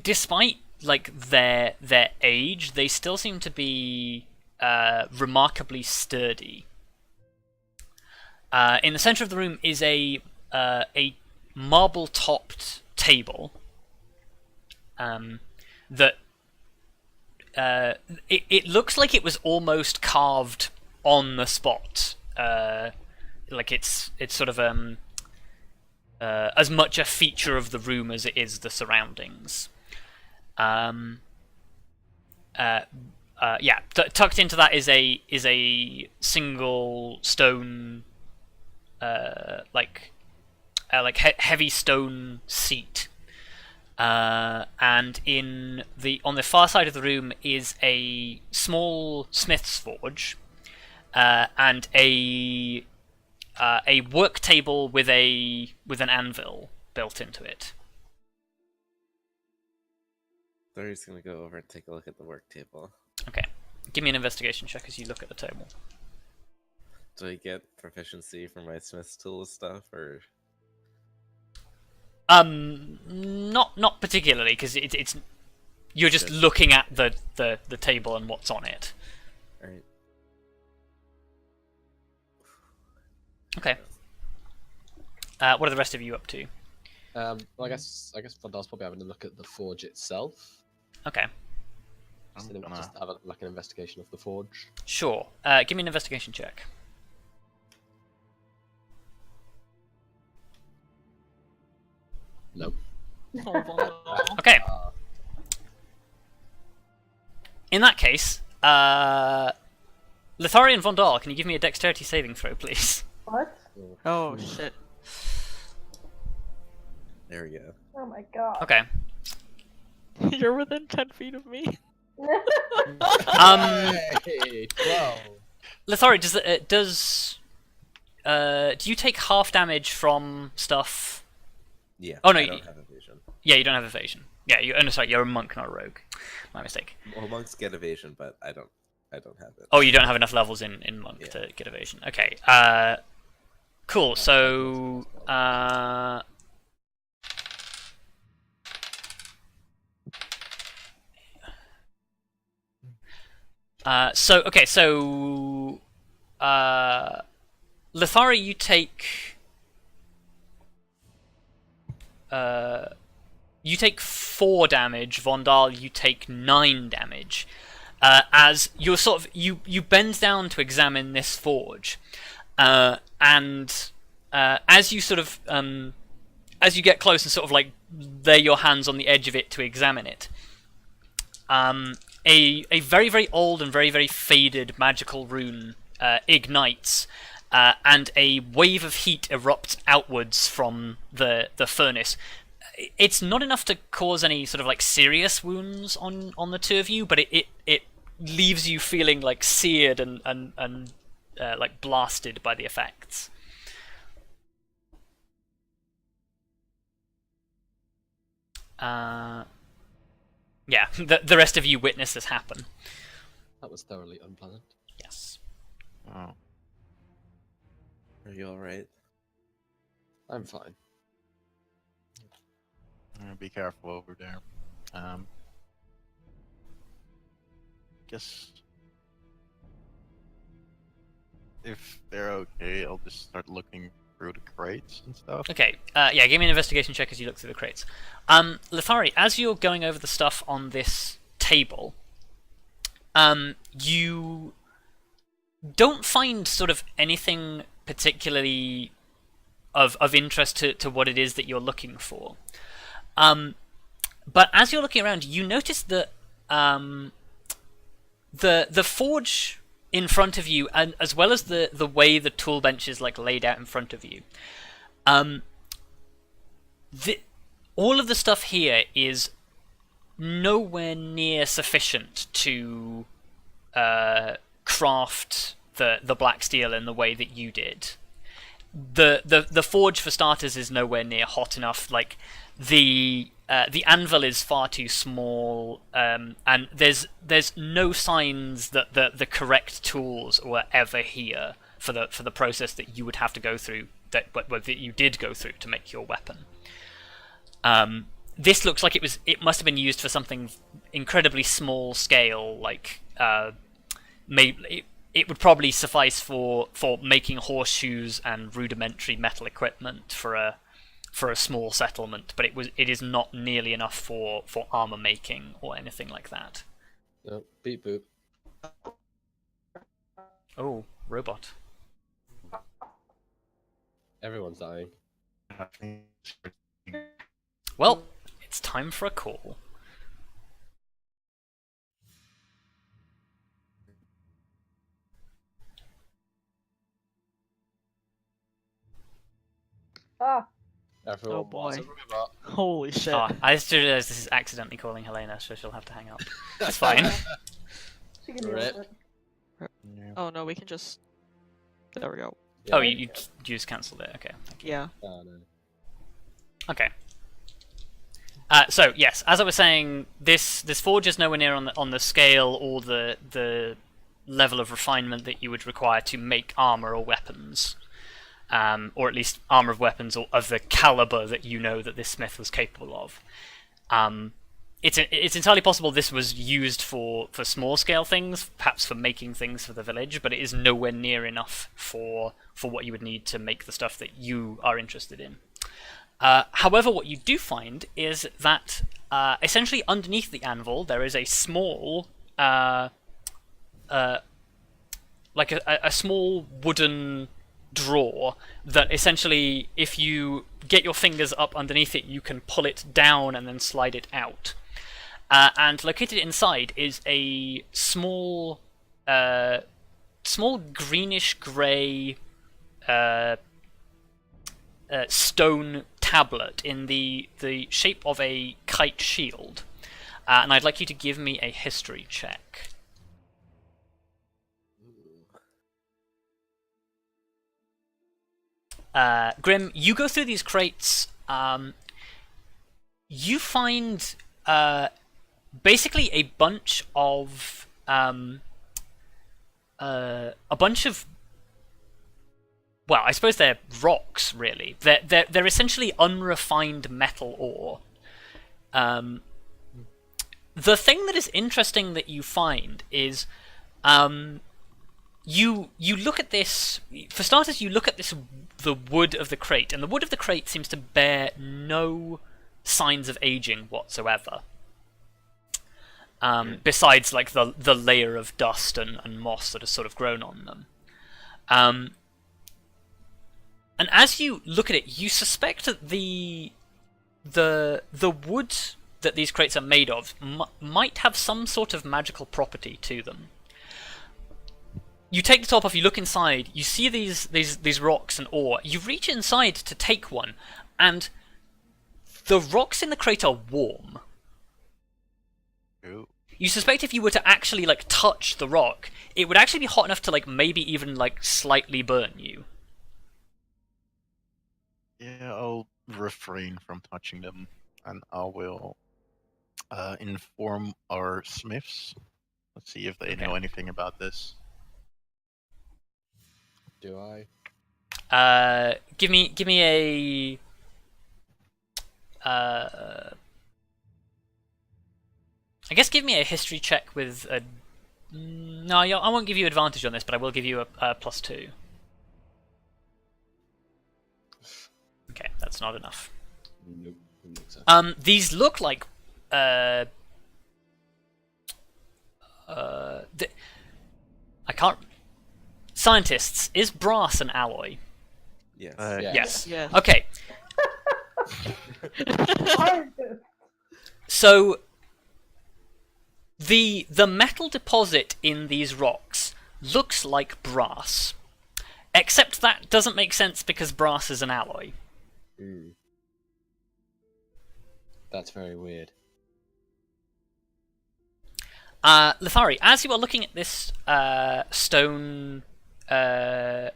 despite like their age, they still seem to be remarkably sturdy. In the center of the room is a marble-topped table that it looks like it was almost carved on the spot. Like it's sort of as much a feature of the room as it is the surroundings. Yeah, tucked into that is a single stone, heavy stone seat. And on the far side of the room is a small smith's forge, and a work table with an anvil built into it. Lithari's gonna go over and take a look at the work table. Okay, give me an investigation check as you look at the table. Do I get proficiency for my smith's tool stuff, or? Not particularly, because it's you're just looking at the table and what's on it. Alright. Okay. What are the rest of you up to? Well, I guess Vondal's probably having a look at the forge itself. Okay, Just I'm gonna... have an investigation of the forge. sure. Give me an investigation check. Nope. Okay. In that case, Lithari and Vondal, can you give me a dexterity saving throw, please? What? Oh shit. There we go. Oh my god. Okay. You're within 10 feet of me. Hey, 12. Lithari, do you take half damage from stuff? Yeah. Oh, no, I you- don't have evasion. Yeah, you don't have evasion. Yeah, you're a monk, not a rogue. My mistake. Well, monks get evasion, but I don't have it. Oh, you don't have enough levels in monk Yeah. to get evasion. Okay. Cool. So Lithari, you take 4 damage. Vondal, you take 9 damage. As you're sort of you bend down to examine this forge, and as you sort of as you get close and sort of like lay your hands on the edge of it to examine it, a very, very old and very, very faded magical rune ignites, and a wave of heat erupts outwards from the furnace. It's not enough to cause any sort of like serious wounds on the two of you, but it leaves you feeling like seared and like blasted by the effects. Yeah, the rest of you witness this happen. That was thoroughly unpleasant. Yes. Oh. Are you all right? I'm fine. Be careful over there. Guess if they're okay, I'll just start looking through the crates and stuff. Okay, yeah, give me an investigation check as you look through the crates. Lithari, as you're going over the stuff on this table, you don't find sort of anything particularly of interest to what it is that you're looking for. But as you're looking around, you notice that the forge in front of you, and as well as the way the tool bench is like laid out in front of you, all of the stuff here is nowhere near sufficient to craft the black steel in the way that you did. The forge, for starters, is nowhere near hot enough. Like the anvil is far too small, and there's no signs that the correct tools were ever here for the process that you would have to go through, that you did go through to make your weapon. This looks like it must have been used for something incredibly small scale, like maybe it would probably suffice for making horseshoes and rudimentary metal equipment for a small settlement, but it is not nearly enough for armor making or anything like that. No, beep boop. Oh, robot. Everyone's dying. Well, it's time for a call. Ah, Everyone Oh, boy. wants a robot. Holy shit. Oh, I just realized this is accidentally calling Helena, so she'll have to hang up. That's fine. she can deal Rip. with it. Oh no, we can just... There we go. Oh, Yeah. you just cancelled it. Okay, thank you. Yeah. Oh, no. Okay. So yes, as I was saying, this forge is nowhere near on the scale or the level of refinement that you would require to make armor or weapons, or at least armor of weapons or of the caliber that you know that this smith was capable of. It's entirely possible this was used for small scale things, perhaps for making things for the village, but it is nowhere near enough for what you would need to make the stuff that you are interested in. However, what you do find is that essentially underneath the anvil there is a small, like a small wooden drawer that essentially, if you get your fingers up underneath it, you can pull it down and then slide it out. And located inside is a small greenish grey stone tablet in the shape of a kite shield, and I'd like you to give me a history check. Grim, you go through these crates. You find basically a bunch of well, I suppose they're rocks, really. They're essentially unrefined metal ore. The thing that is interesting that you find is, you look at this. For starters, you look at the wood of the crate, and the wood of the crate seems to bear no signs of aging whatsoever. Besides, like the layer of dust and moss that has sort of grown on them. And as you look at it, you suspect that the wood that these crates are made of might have some sort of magical property to them. You take the top off, you look inside, you see these rocks and ore. You reach inside to take one, and the rocks in the crate are warm. Ooh. You suspect if you were to actually like touch the rock, it would actually be hot enough to like maybe even like slightly burn you. Yeah, I'll refrain from touching them, and I will inform our smiths. Let's see if they know anything about this. Do I? Give me a I guess give me a history check with a... No, I won't give you advantage on this, but I will give you a +2. Okay, that's not enough. Nope. Didn't think so. These look like I can't. Scientists, is brass an alloy? Yes. Yes. Yes. Okay. Scientist. So the metal deposit in these rocks looks like brass, except that doesn't make sense because brass is an alloy. That's very weird. Lithari, as you are looking at this stone, as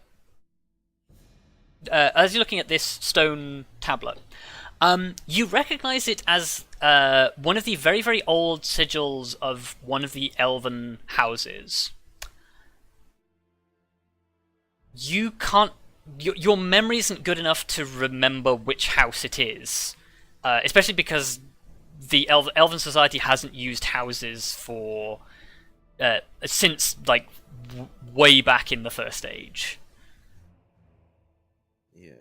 you're looking at this stone tablet, you recognize it as one of the very, very old sigils of one of the elven houses. You can't. Your memory isn't good enough to remember which house it is, especially because the Elven Society hasn't used houses for since like way back in the First Age. Yeah.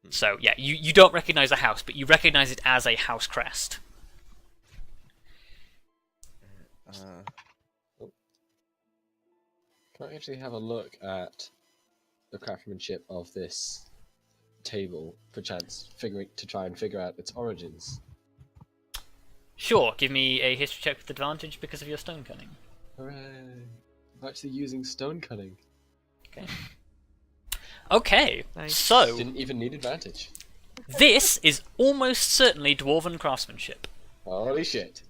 So yeah, you don't recognize a house, but you recognize it as a house crest. Can I actually have a look at the craftsmanship of this table, perchance to try and figure out its origins? Sure, give me a history check with advantage because of your stone cunning. Hooray! I'm actually using stone cutting. Okay. Okay, Nice. so Didn't even need advantage. this is almost certainly dwarven craftsmanship. Holy shit.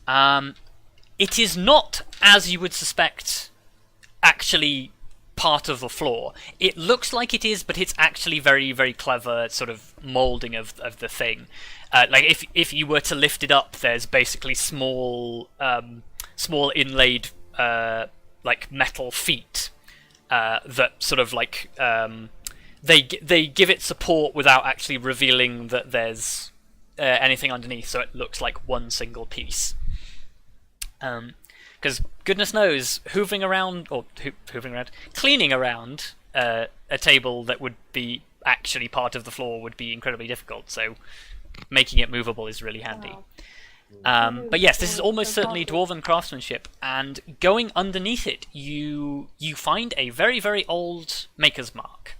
It is not, as you would suspect, actually part of the floor. It looks like it is, but it's actually very, very clever sort of moulding of the thing. Like if you were to lift it up, there's basically small inlaid like metal feet that sort of like they give it support without actually revealing that there's anything underneath, so it looks like one single piece. Because goodness knows, cleaning around a table that would be actually part of the floor would be incredibly difficult. So making it movable is really handy. Wow. But yes, this is almost certainly dwarven craftsmanship, and going underneath it, you find a very, very old maker's mark.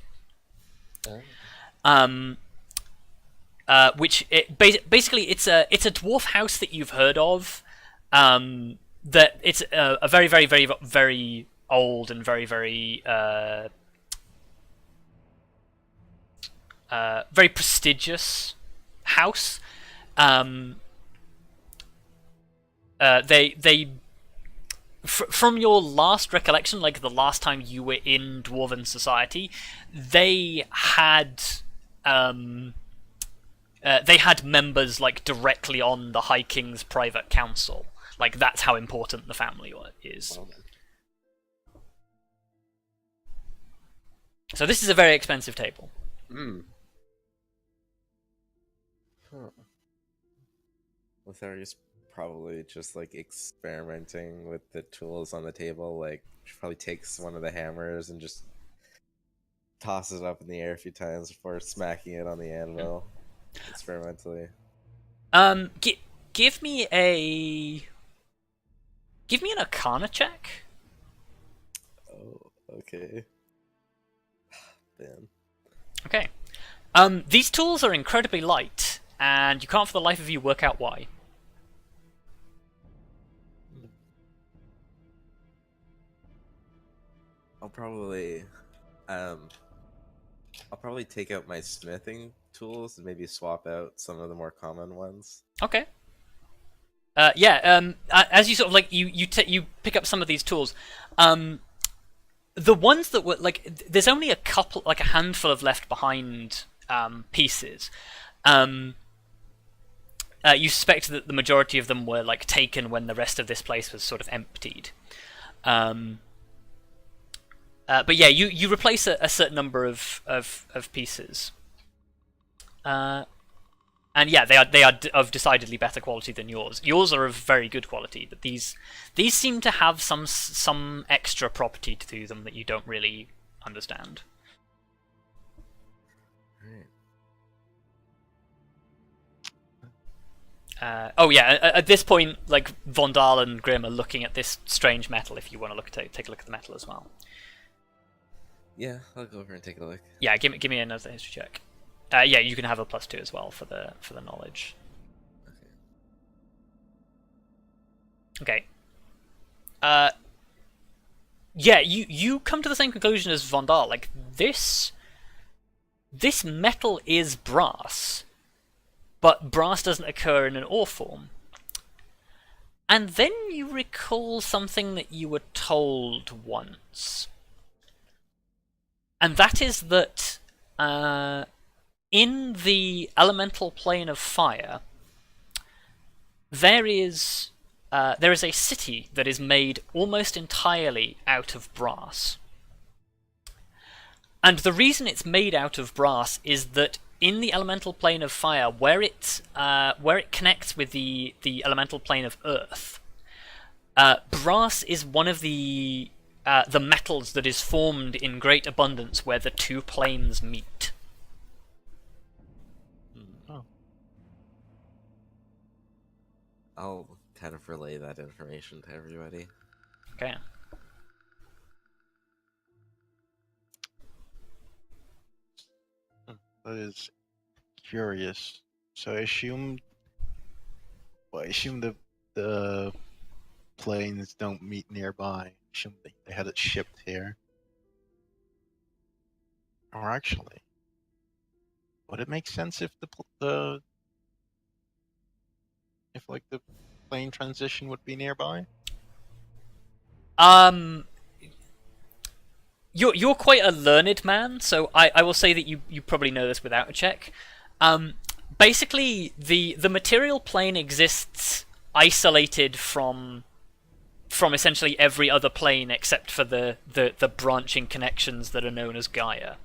Which basically it's a dwarf house that you've heard of. That it's a very, very, very, very old and very, very very prestigious house. From your last recollection, like the last time you were in Dwarven Society, they had they had members like directly on the High King's private council. Like that's how important the family is. Well, then. So this is a very expensive table. Hmm. Huh. Lithari's probably just like experimenting with the tools on the table. Like she probably takes one of the hammers and just tosses it up in the air a few times before smacking it on the anvil experimentally. Give me an Arcana check. Oh, okay. Man. Okay. These tools are incredibly light, and you can't for the life of you work out why. I'll probably take out my smithing tools and maybe swap out some of the more common ones. Okay. As you sort of like you pick up some of these tools, the ones that were like there's only a couple, like a handful of left behind pieces. You suspect that the majority of them were like taken when the rest of this place was sort of emptied. But yeah, you replace a certain number of pieces. And yeah, they are of decidedly better quality than yours. Yours are of very good quality, but these seem to have some extra property to them that you don't really understand. Right. At this point, like Vondal and Grim are looking at this strange metal. If you want to take a look at the metal as well. Yeah, I'll go over and take a look. Yeah, give me another history check. Yeah, you can have a +2 as well for the knowledge. Okay. Yeah, you come to the same conclusion as Vondal. Like this metal is brass, but brass doesn't occur in an ore form. And then you recall something that you were told once. And that is that in the elemental plane of fire, there is a city that is made almost entirely out of brass. And the reason it's made out of brass is that in the elemental plane of fire, where it connects with the elemental plane of earth, brass is one of the metals that is formed in great abundance where the two planes meet. Oh. I'll kind of relay that information to everybody. Okay. That is curious. So I assume the planes don't meet nearby. I assume they had it shipped here. Or actually, would it make sense if the plane transition would be nearby? You're quite a learned man, so I will say that you probably know this without a check. Basically, the material plane exists isolated from essentially every other plane except for the branching connections that are known as Gaia.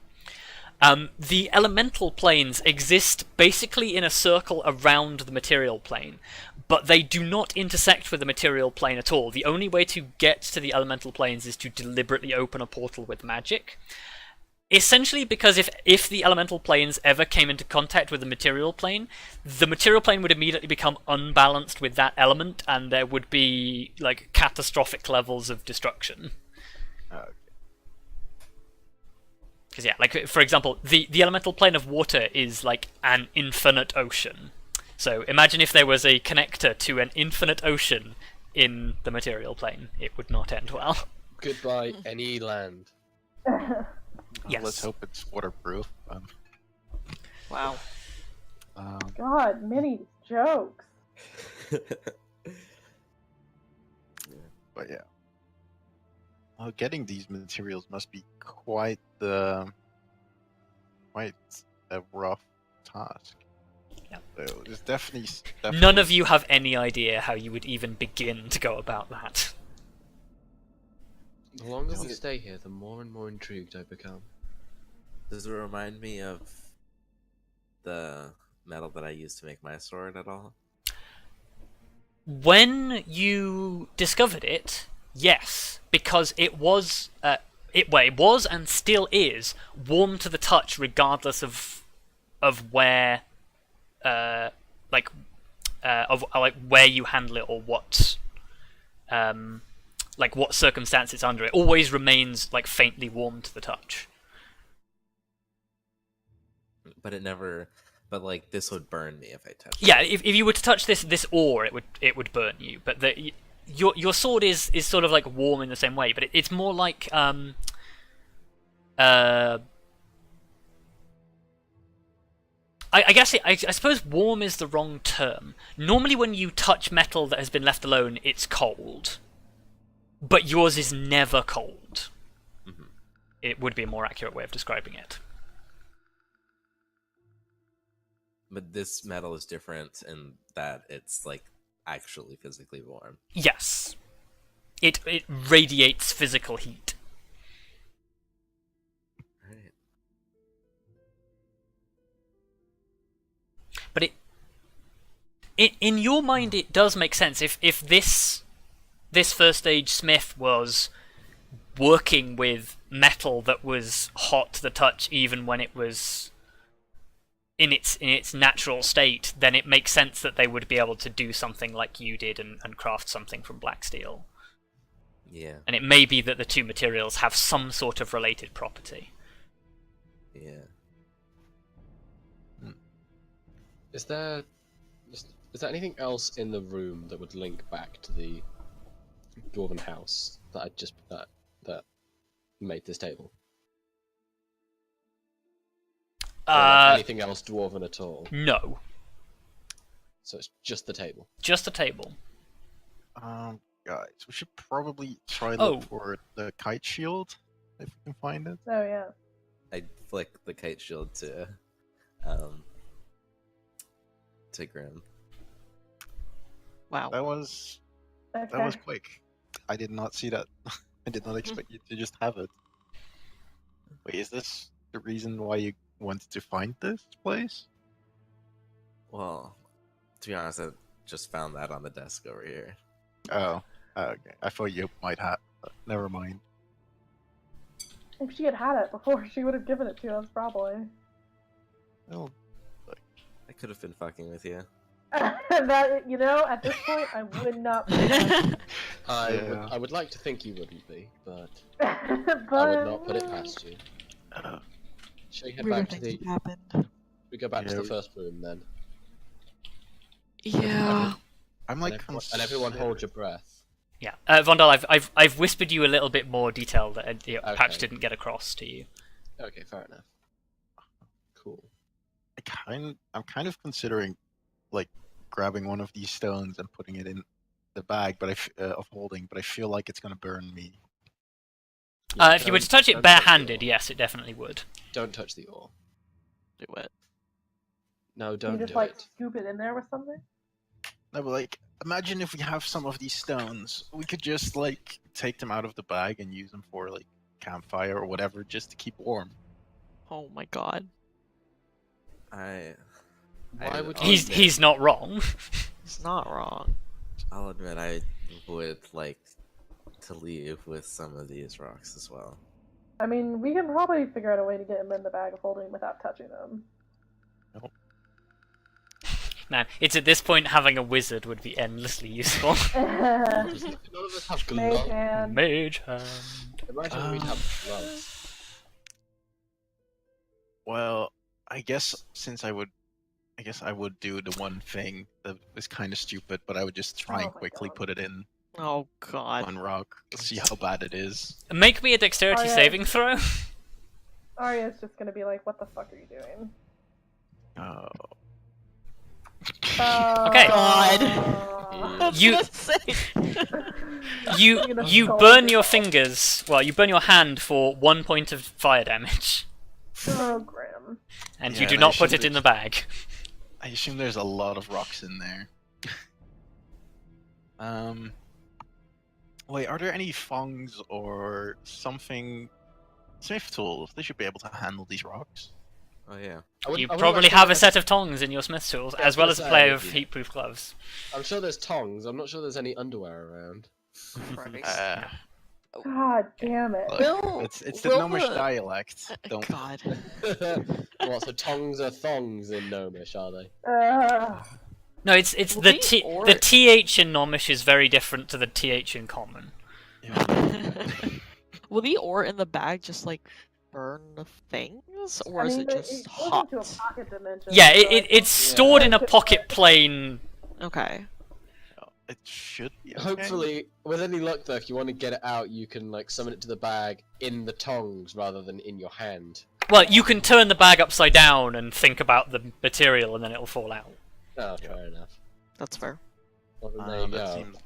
The elemental planes exist basically in a circle around the material plane, but they do not intersect with the material plane at all. The only way to get to the elemental planes is to deliberately open a portal with magic. Essentially because if the elemental planes ever came into contact with the material plane would immediately become unbalanced with that element, and there would be like catastrophic levels of destruction. Okay. Because yeah, like for example, the elemental plane of water is like an infinite ocean. So imagine if there was a connector to an infinite ocean in the material plane. It would not end well. Goodbye, any land. Yes. Let's hope it's waterproof. Wow. God, many jokes. But yeah. Getting these materials must be quite a rough task. So it's definitely. None of you have any idea how you would even begin to go about that. The longer we stay here, the more and more intrigued I become. Does it remind me of the metal that I used to make my sword at all? When you discovered it, yes, because it was it was and still is warm to the touch, regardless of where where you handle it or what what circumstance it's under. It always remains like faintly warm to the touch. But it never. But like this would burn me if I touched. Yeah, it. if you were to touch this ore, it would burn you. But your sword is sort of like warm in the same way, but it's more like I guess I suppose warm is the wrong term. Normally, when you touch metal that has been left alone, it's cold. But yours is never cold. Mm-hmm. It would be a more accurate way of describing it. But this metal is different in that it's like actually physically warm. Yes. It radiates physical heat. Right. But in your mind it does make sense. If this first age smith was working with metal that was hot to the touch even when it was in its natural state, then it makes sense that they would be able to do something like you did and craft something from black steel. Yeah. And it may be that the two materials have some sort of related property. Yeah. Is there anything else in the room that would link back to the dwarven house that that made this table? Or anything else dwarven at all? No. So it's just the table. Just a table. Guys, we should probably try look for the kite shield if we can find it. Oh yeah. I flick the kite shield to Grim. Wow. That was quick. I did not see that. I did not expect you to just have it. Wait, is this the reason why you wanted to find this place? Well, to be honest, I just found that on the desk over here. Oh, okay. I thought you might have. Never mind. If she had had it before, she would have given it to us, probably. Well, I could have been fucking with you. That, at this point, I would not be. I would like to think you wouldn't be, but but I would not put it past you. Shall we head Weirder back to things the? have happened. We go back to the first room then. Yeah. I'm like, And everyone hold your breath. Yeah, Vondal, I've whispered you a little bit more detail that perhaps Okay. didn't get across to you. Okay, fair enough. Cool. I'm kind of considering, like, grabbing one of these stones and putting it in the bag, but of holding. But I feel like it's gonna burn me. If you were to touch it don't barehanded, the ore. yes, it definitely would. Don't touch the ore. Do it. No, you don't just do it. scoop it in there with something. No, but like, imagine if we have some of these stones, we could just like take them out of the bag and use them for like campfire or whatever, just to keep warm. Oh my god. Why would you? He's not wrong. It's not wrong. I'll admit I would like to leave with some of these rocks as well. I mean, we can probably figure out a way to get them in the bag of holding without touching them. Now, it's at this point having a wizard would be endlessly useful. None of us have Mage gloves. hand. Mage hand. Imagine we'd have gloves. Well, I guess I would do the one thing that was kind of stupid, but I would just try Oh and my quickly God. put it in Oh god. one rock, see how bad it is. Make me a dexterity Arya. saving throw. Arya's just gonna be like, what the fuck are you doing? Oh. Okay. God. God. You- Let's say. You You're gonna you scald burn your yourself. fingers. Well, you burn your hand for 1 point of fire damage, Oh, Grim. and Yeah, you do and I not put it should've in the bag. I assume there's a lot of rocks in there. Wait, are there any thongs or something? Smith tools. They should be able to handle these rocks. Oh yeah. You probably have a set of tongs in your smith tools, Yeah, as well as a I was pair gonna of say, heat-proof gloves. I'm sure there's tongs. I'm not sure there's any underwear around. God damn it. Will, It's the will Gnomish the- dialect. Don't. God. What, so tongs are thongs in Gnomish, are they? No, it's Will the they or- the th in Gnomish is very different to the th in Common. Will the ore in the bag just like burn things, or is it just hot? Into a pocket dimension, Yeah, so it's stored in a pocket plane. Okay. It should be. Okay. Hopefully, with any luck though, if you want to get it out, you can like summon it to the bag in the tongs rather than in your hand. Well, you can turn the bag upside down and think about the material, and then it'll fall out. Oh, fair enough. That's fair. Well, then there you that go. seems-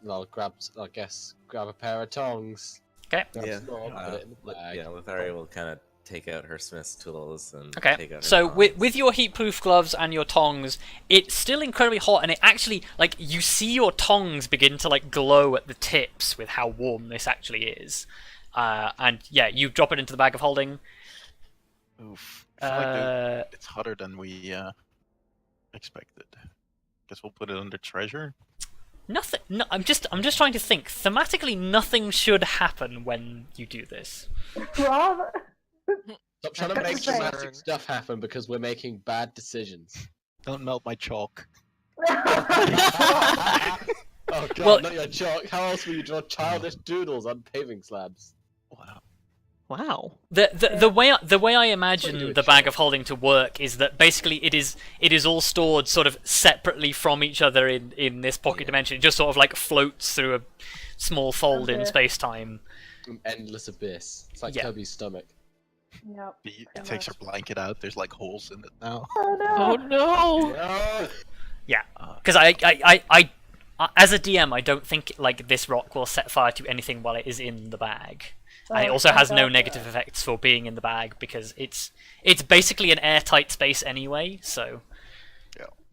I'll grab a pair of tongs. Okay. Grab Yeah. some more, put it in the bag. Yeah, Lithari will kind of take out her smith's tools and Okay, take out her so tongs. with your heat-proof gloves and your tongs, it's still incredibly hot, and it actually, like, you see your tongs begin to, like, glow at the tips with how warm this actually is. And, yeah, you drop it into the bag of holding. Oof. I feel like it's hotter than we expected. Guess we'll put it under treasure. Nothing. No, I'm just trying to think. Thematically, nothing should happen when you do this. Rob, Stop trying to That's make insane. dramatic stuff happen because we're making bad decisions. Don't melt my chalk. Oh god, Well- not your chalk. How else will you draw childish doodles on paving slabs? Wow. Wow. The way I What do you imagine do the with bag chalk? of holding to work is that basically it is all stored sort of separately from each other in this pocket dimension. It just sort of like floats through a small fold in Okay. space time. An endless abyss. It's like Yeah. Toby's stomach. Yep. He Pretty takes her much. blanket out. There's like holes in it now. Oh no! Oh no! No! Yeah, because I as a DM, I don't think like this rock will set fire to anything while it is in the bag. And it Oh, also thank has no God. negative effects for being in the bag because it's basically an airtight space anyway. So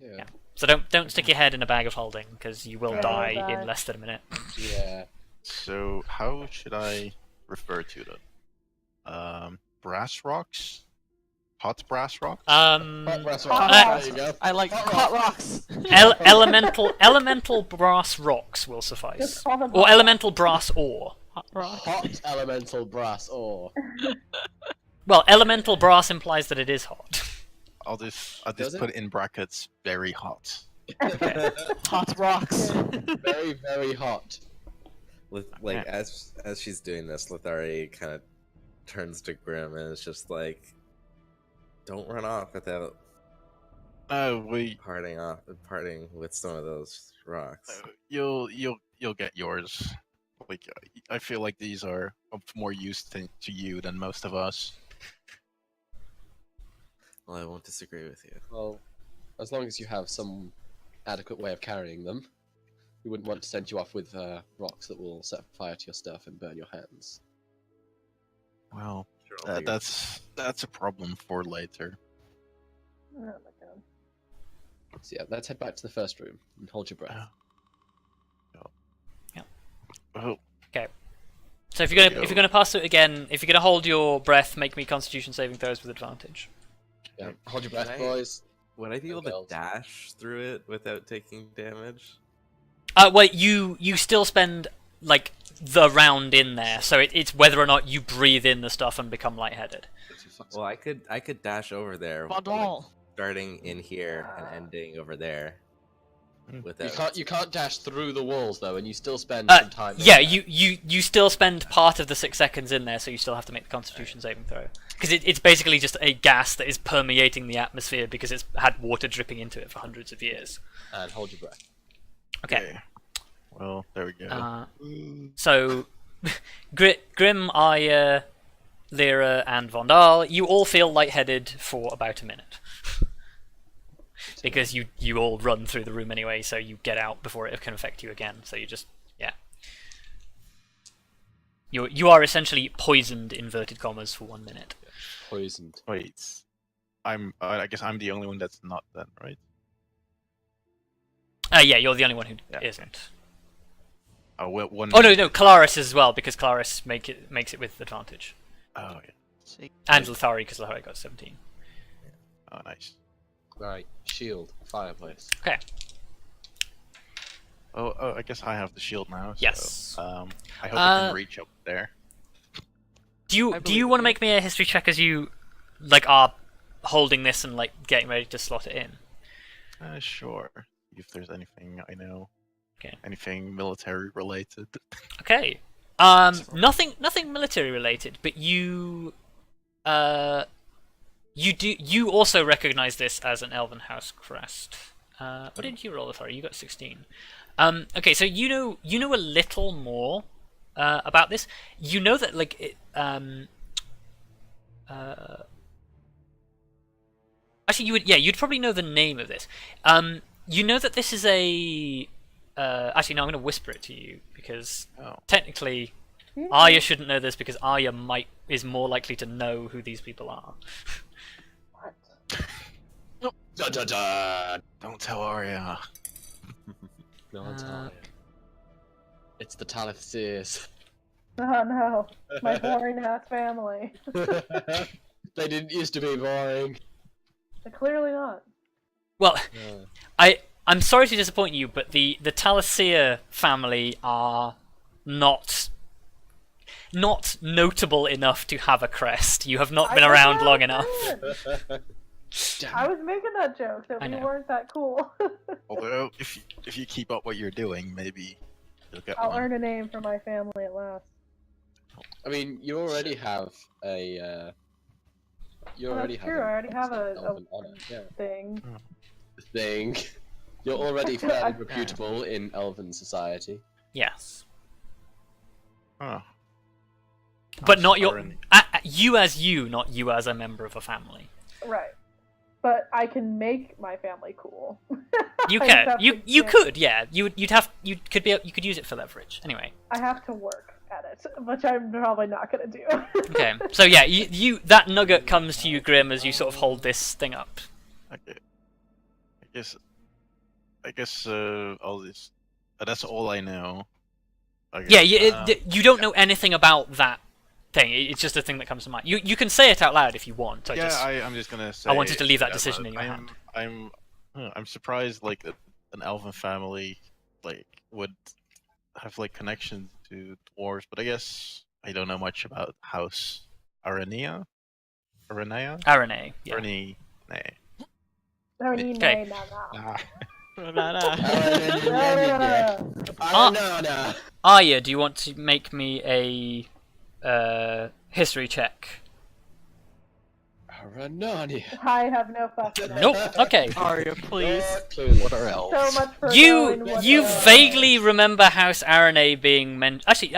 Yeah. so don't stick your head in a bag of holding because you will Yeah, die you'll die. in less than a minute. Yeah. So how should I refer to them? Brass rocks? Hot brass rocks? Hot brass Hot rocks. rocks. There you go. I like Hot hot rocks. rocks. Elemental brass rocks will Just suffice, call them or hot elemental brass ore. Hot rocks. Hot elemental brass ore. Well, elemental brass implies that it is hot. I'll just Does it? put in brackets very hot. Hot rocks. Very, very hot. Like as she's doing this, Lithari kind of turns to Grim and is just like, "Don't run off without Oh wait, parting with some of those rocks." you'll get yours. Like I feel like these are of more use to you than most of us. Well, I won't disagree with you. Well, as long as you have some adequate way of carrying them, we wouldn't want to send you off with rocks that will set fire to your stuff and burn your hands. Well, Sure, I'll figure it that's a problem for later. Oh my god. So yeah, let's head back to the first room and hold your breath. Oh, So if you're gonna pass through it again, if you're gonna hold your breath, make me Constitution saving throws with advantage. Yeah, hold your breath, Can I- boys. Would I be able Girls. to dash through it without taking damage? Well, you still spend like the round in there, so it's whether or not you breathe in the stuff and become lightheaded. Well, I could dash over there, like, Vondal. starting in here and ending over there. Without You can't dash through the walls though, and you still spend Uh, some time. in Yeah, there. you still spend part of the 6 seconds in there, so you still have to make the Constitution saving throw. Because it's basically just a gas that is permeating the atmosphere because it's had water dripping into it for hundreds of years. And hold your breath. Okay. Well, there we go. So, Grim, Arya, Lyra, and Vondal, you all feel lightheaded for about a minute. Because you all run through the room anyway, so you get out before it can affect you again. So you just, yeah. You are essentially poisoned, inverted commas, for 1 minute. Poisoned. Wait, I guess I'm the only one that's not then, right? Yeah, you're the only one who Yeah. isn't. Oh, one. Oh no, Kelariis as well because Kelariis makes it with advantage, Oh yeah. See. and Lithari because Lithari got 17. Oh nice. Right, shield, fireplace. Okay. Oh, I guess I have the shield now. So, Yes. I hope I can reach up there. Do you believe want to you. make me a history check as you are holding this and getting ready to slot it in? Sure. If there's anything I know. Okay. Anything military related. Okay. Nothing military related, but you you also recognize this as an Elven House crest. What did you roll, Lithari? You got 16. Okay, so you know a little more about this. You know that actually you'd probably know the name of this. You know that this is a actually no, I'm going to whisper it to you because Oh. technically Arya shouldn't know this because Arya is more likely to know who these people are. What? Da, da, da. Don't tell Arya. No one's Arya. It's the Tallithsyrs. Oh no, my boring ass family. They didn't used to be boring. Clearly not. Well, Yeah. I'm sorry to disappoint you, but the Tallithsyr family are not notable enough to have a crest. You have not been I around know, long enough. I was making that joke that I we know. weren't that cool. Although, if you keep up what you're doing, maybe you'll get I'll one. earn a name for my family at last. I mean, you already have a. You Well, already that's have. true. I already have a Elven honor. Yeah. thing. Thing. You're already I- fairly reputable in Elven society. Yes, Oh. but not your Irony. you as you, not you as a member of a family. Right. But I can make my family cool. You I just can. have You to get- could. Yeah. You could use it for leverage. Anyway. I have to work at it, which I'm probably not gonna do. Okay. So yeah, you that nugget comes to you, Grim, as you sort of hold this thing up. Okay. I guess all this. That's all I know. I guess, Yeah. You don't know anything about that thing. It's just a thing that comes to mind. You can say it out loud if you want. I'm just gonna say. I wanted to leave that yeah, decision but in your hand. I'm surprised that an elven family would have connections to dwarves, but I guess I don't know much about House Aranea. Aranea? RNA. Yeah. Arani. Nay. I mean, Okay. no. Ah. Arnana. Arya, do you want to make me a history check? Aranania. I have no fucking idea. Nope. Okay. Arya, please. What are elves? So much for You knowing what you they are. vaguely remember House RNA being mentioned. Actually,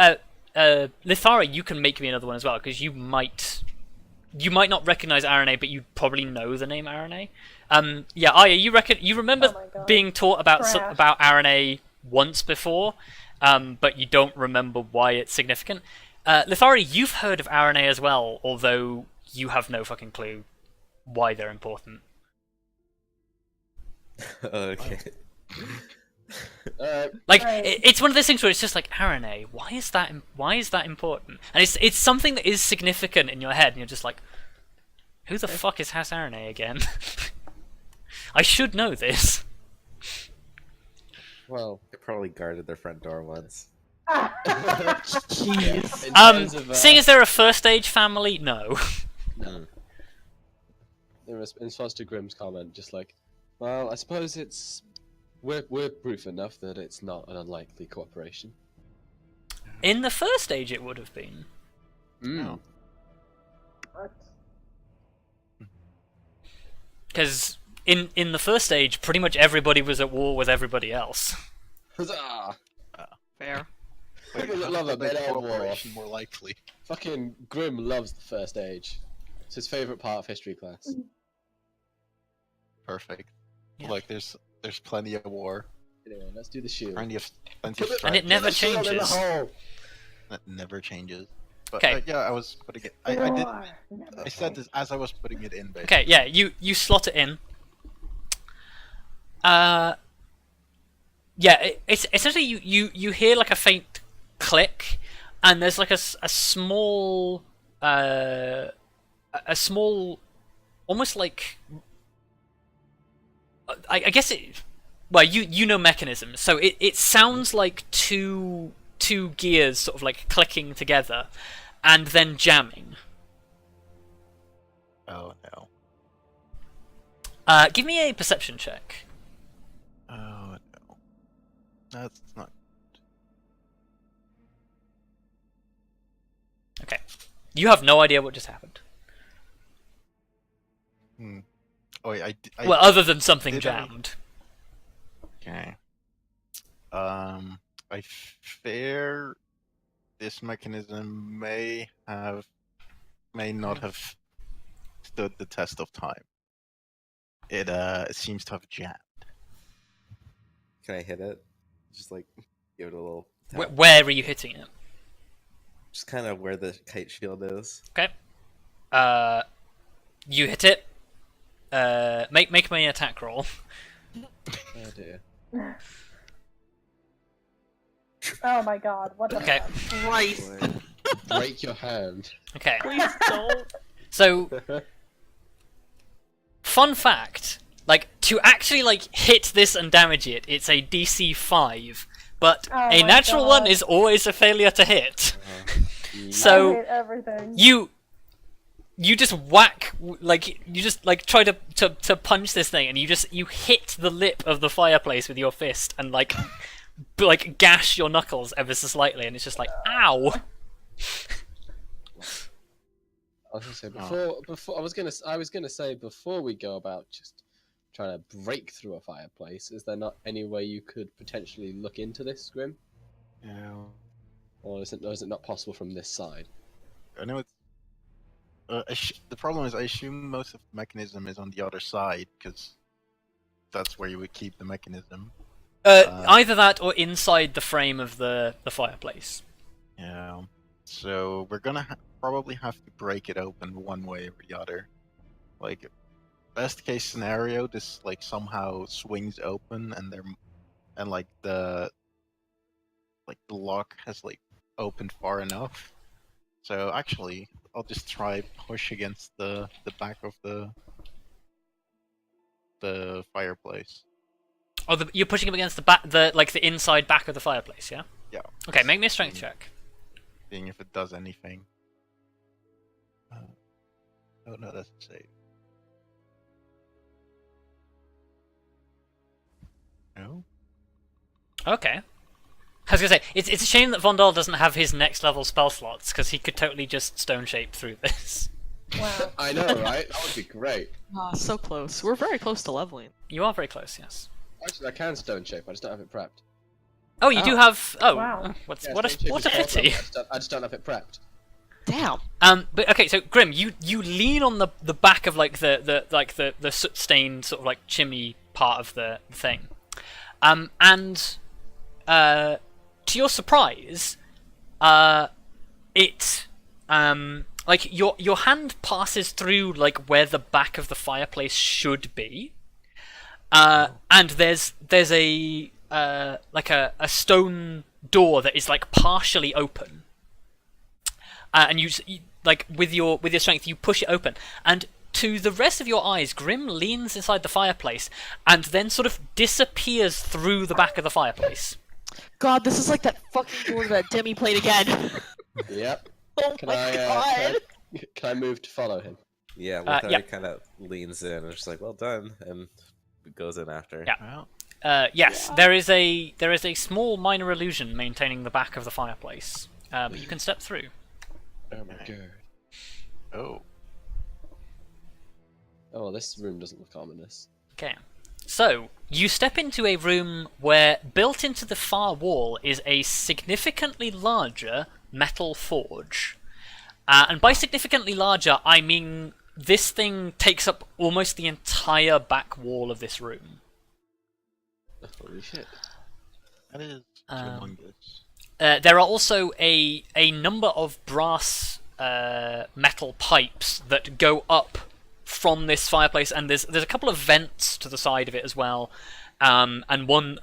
Lithari, you can make me another one as well because you might not recognize RNA, but you probably know the name RNA. Yeah, Arya, you remember Oh my God. being taught about Trash. about RNA once before, but you don't remember why it's significant. Lithari, you've heard of RNA as well, although you have no fucking clue why they're important. Okay. Like Right. it's one of those things where it's just like RNA. Why is that important? And it's something that is significant in your head, and you're just like, who the fuck is House RNA again? I should know this. Well, They probably guarded their front door once. Jeez. in terms of, Seeing as they're a first stage family, no. Mm. in response to Grimm's comment, just like, well, I suppose we're proof enough that it's not an unlikely cooperation. In the first stage, it would have been. Mm. What? Because in the first stage, pretty much everybody was at war with everybody else. Huzzah! Fair. People that love a Make bit of war. cooperation more likely. Fucking Grimm loves the first age. It's his favourite part of history class. Perfect. Yeah. Look, there's plenty of war. Anyway, let's do the shield. Plenty of And it strife. never Put the shield in the changes. hole! That never changes. But 'Kay. yeah, I was putting it. I did. I said this as I was putting it in. Basically. Okay, yeah, you slot it in. yeah, it's essentially you hear like a faint click, and there's like a small almost like I guess it. Well, you know mechanism, so it sounds like two gears sort of like clicking together, and then jamming. Oh no. Give me a perception check. Oh no. That's not. Okay, you have no idea what just happened. Oh, wait, I Well, other than something did jammed. Okay. I fear this mechanism may not have stood the test of time. It seems to have jammed. Can I hit it? Just like give it a little tap. Where are you hitting it? Just kind of where the kite shield is. Okay. You hit it. Make me an attack roll. Oh dear. Oh my god, what the Okay. fuck? Christ. Break your hand. Okay. Please don't. So, fun fact, like, to actually, like, hit this and damage it, it's a DC 5, but Oh a my natural God. 1 is always a failure to hit. I So, hate everything. you just whack, like, you just, like, try to punch this thing, and you hit the lip of the fireplace with your fist, and, like, gash your knuckles ever so slightly, and it's just like, ow! I was gonna say before I was gonna say before we go about just trying to break through a fireplace, is there not any way you could potentially look into this, Grim? Yeah. Or is it not possible from this side? I know it's. The problem is, I assume most of the mechanism is on the other side, because that's where you would keep the mechanism. Either that or inside the frame of the fireplace. Yeah. So we're gonna probably have to break it open one way or the other. Like, best case scenario, this like somehow swings open, and like the lock has like opened far enough. So actually, I'll just try push against the back of the fireplace. Oh, you're pushing him against the inside back of the fireplace, yeah? Yeah. Okay, make me a strength check. Seeing if it does anything. Oh no, that's a save. No. Okay. I was gonna say, it's a shame that Vondal doesn't have his next level spell slots, because he could totally just stone shape through this. Wow. I know, right? That would be great. Ah, so close. We're very close to leveling. You are very close, yes. Actually, I can stone shape. I just don't have it prepped. Oh, you do have. Oh, Wow. what Yeah, a stone shape what a is awesome. pity. I just don't have it prepped. Damn. But okay, so Grim, you lean on the back of like the soot stained sort of like chimney part of the thing, and to your surprise, it like your hand passes through like where the back of the fireplace should be, and there's a like a stone door that is like partially open. And you like with your strength, you push it open, and to the rest of your eyes, Grim leans inside the fireplace, and then sort of disappears through the back of the fireplace. God, this is like that fucking door that Demi played again. Yep. Oh Can my I, god. can I move to follow him? Yeah, yeah. Lithari kind of leans in and is just like, well done, and goes in after. Yeah. Well, Yes, there is a small minor illusion maintaining the back of the fireplace, but you can step through. Oh my god. oh. Oh, this room doesn't look ominous. Okay. So, you step into a room where built into the far wall is a significantly larger metal forge. And by significantly larger, I mean this thing takes up almost the entire back wall of this room. Holy shit. That is Um, humongous. There are also a number of brass metal pipes that go up from this fireplace, and there's a couple of vents to the side of it as well. and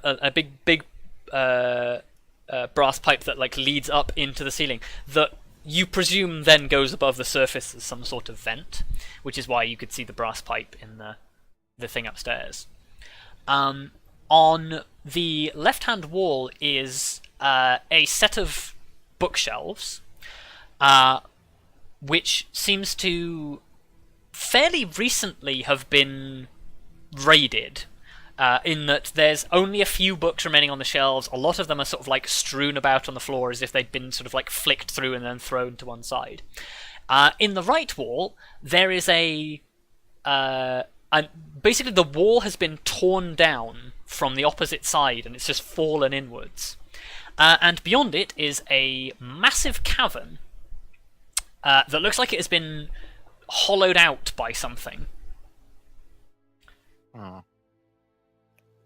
a big brass pipe that like leads up into the ceiling that you presume then goes above the surface as some sort of vent, which is why you could see the brass pipe in the thing upstairs. On the left-hand wall is a set of bookshelves, which seems to fairly recently have been raided, in that there's only a few books remaining on the shelves. A lot of them are sort of like strewn about on the floor as if they'd been sort of like flicked through and then thrown to one side. In the right wall, there is basically the wall has been torn down from the opposite side and it's just fallen inwards. And beyond it is a massive cavern that looks like it has been hollowed out by something. Oh.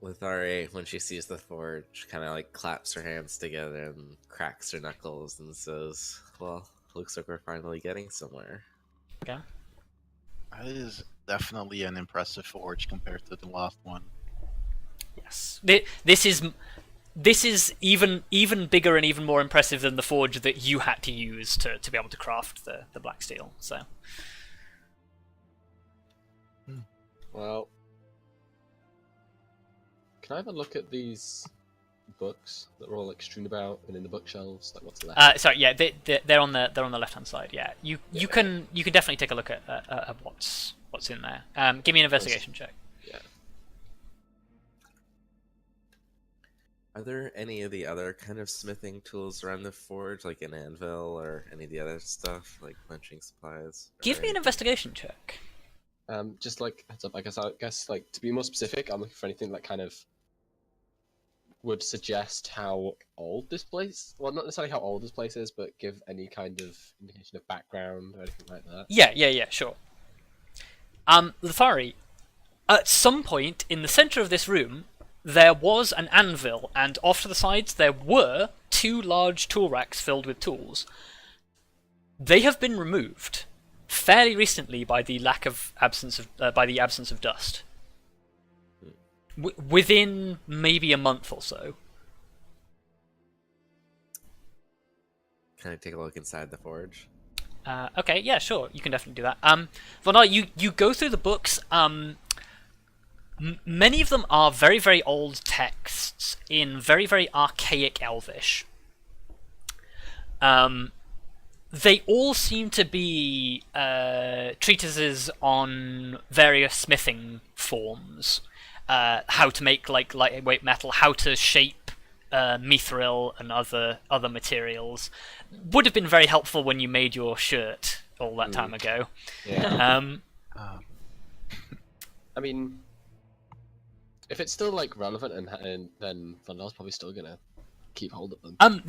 Lithari, when she sees the forge, kind of like claps her hands together and cracks her knuckles and says, "Well, looks like we're finally getting somewhere." Okay. That is definitely an impressive forge compared to the last one. Yes. This is even bigger and even more impressive than the forge that you had to use to be able to craft the black steel. So. Well, can I have a look at these books that are all like strewn about and in the bookshelves? Like what's left? Sorry, yeah, they're on the left hand side. Yeah, you can definitely take a look at what's in there. Give me an investigation check. Yeah. Are there any of the other kind of smithing tools around the forge, like an anvil or any of the other stuff, like punching supplies? Give me an investigation check. Just like heads up, I guess like to be more specific, I'm looking for anything that kind of would suggest how old this place. Well, not necessarily how old this place is, but give any kind of indication of background or anything like that. Yeah, sure. Lithari, at some point in the center of this room, there was an anvil, and off to the sides there were 2 large tool racks filled with tools. They have been removed fairly recently by the absence of dust. Within maybe a month or so. Can I take a look inside the forge? Okay, yeah, sure, you can definitely do that. Vondal, you go through the books. Many of them are very, very old texts in very, very archaic Elvish. They all seem to be treatises on various smithing forms. How to make like lightweight metal, how to shape mithril and other materials. Would have been very helpful when you made your shirt all that time ago. Yeah. I mean, if it's still like relevant, and then Vondal's probably still gonna keep hold of them.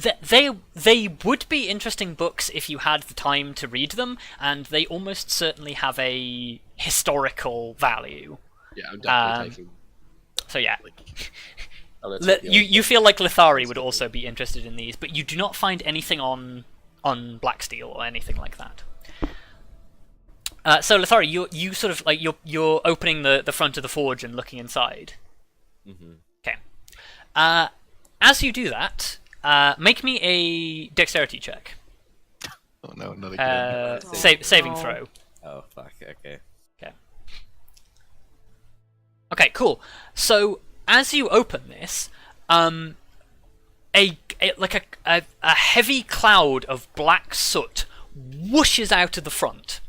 They would be interesting books if you had the time to read them, and they almost certainly have a historical value. Yeah, I'm definitely taking. So yeah, Like, you feel like Lithari would also be interested in these, but you do not find anything on black steel or anything like that. So Lithari, you sort of like you're opening the front of the forge and looking inside. Mm-hmm. Okay. As you do that, make me a dexterity check. Oh no, not again. Saving throw. Oh fuck. Okay. Okay, cool. So as you open this, a heavy cloud of black soot whooshes out of the front,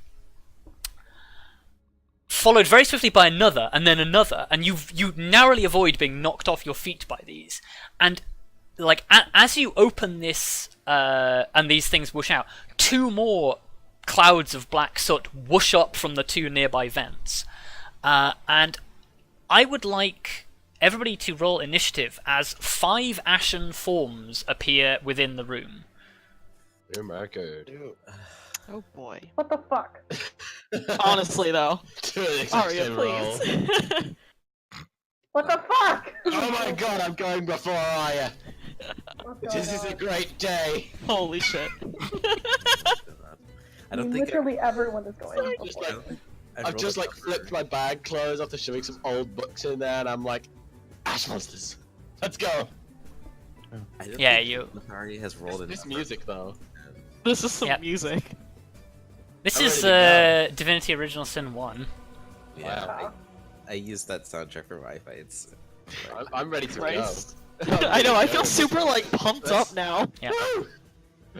followed very swiftly by another, and then another, and you narrowly avoid being knocked off your feet by these. And like as you open this, and these things whoosh out, 2 more clouds of black soot whoosh up from the 2 nearby vents, and I would like everybody to roll initiative as 5 ashen forms appear within the room. Oh my god. Oh boy. What the fuck? Honestly, though. Arya, Roll. please. What the fuck? Oh my god, I'm going before Arya. What's going This is a on? great day. Holy shit. I don't think Literally everyone is going. Just before. like, I've just like flipped my bag closed after showing some old books in there, and I'm like, Ash monsters. Let's go. I don't Yeah, think you- Lithari has rolled a This number. music though. This is some Yep. music. This I'm is ready Divinity Original Sin 1. Yeah, Wow. I used that soundtrack for my fights. I'm ready to Christ. go. I know, I feel super like pumped up now. Yeah. Woo!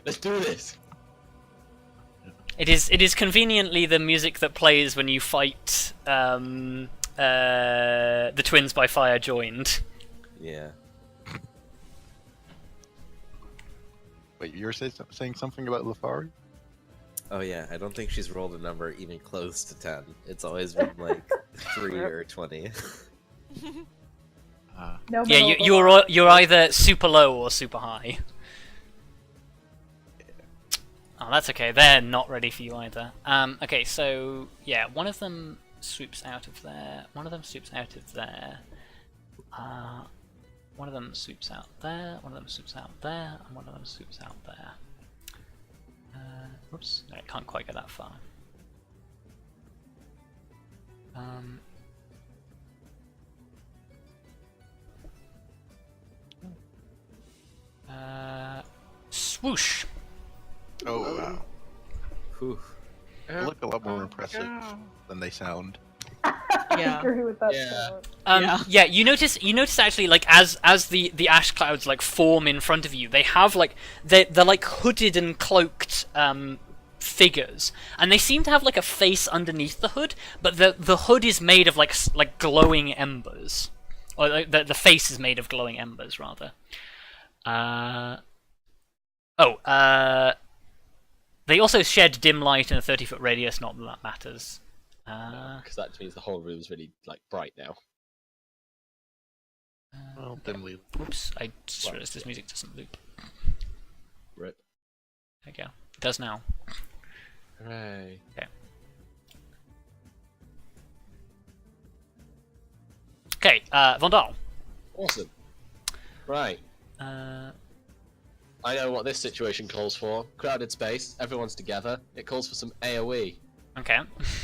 Let's do this. It is conveniently the music that plays when you fight the Twins by Fire joined. Yeah. Wait, you were saying something about Lithari? Oh yeah, I don't think she's rolled a number even close to 10. It's always been like 3 or 20. No Yeah, middle you're either super low or super high. Oh, that's okay. They're not ready for you either. Okay, so yeah, one of them swoops out of there. One of them swoops out of there. One of them swoops out there. One of them swoops out there, and one of them swoops out there. Oops, no, I can't quite get that far. Swoosh. Oh, wow. Whew. They look a lot more impressive than they sound. I Yeah. agree with that. Yeah. sound. Yeah, you notice actually, like, as the ash clouds like form in front of you, they have like they're like hooded and cloaked figures, and they seem to have like a face underneath the hood, but the hood is made of like glowing embers, or like, the face is made of glowing embers rather. They also shed dim light in a 30-foot radius. Not that that matters. Because that means the whole room's really like bright now. Well, dimly. Oops, I just realized this music doesn't loop. Rip. There you go. It does now. Hooray. Okay, Vondal. Awesome. Right. I know what this situation calls for. Crowded space, everyone's together. It calls for some AoE. Okay.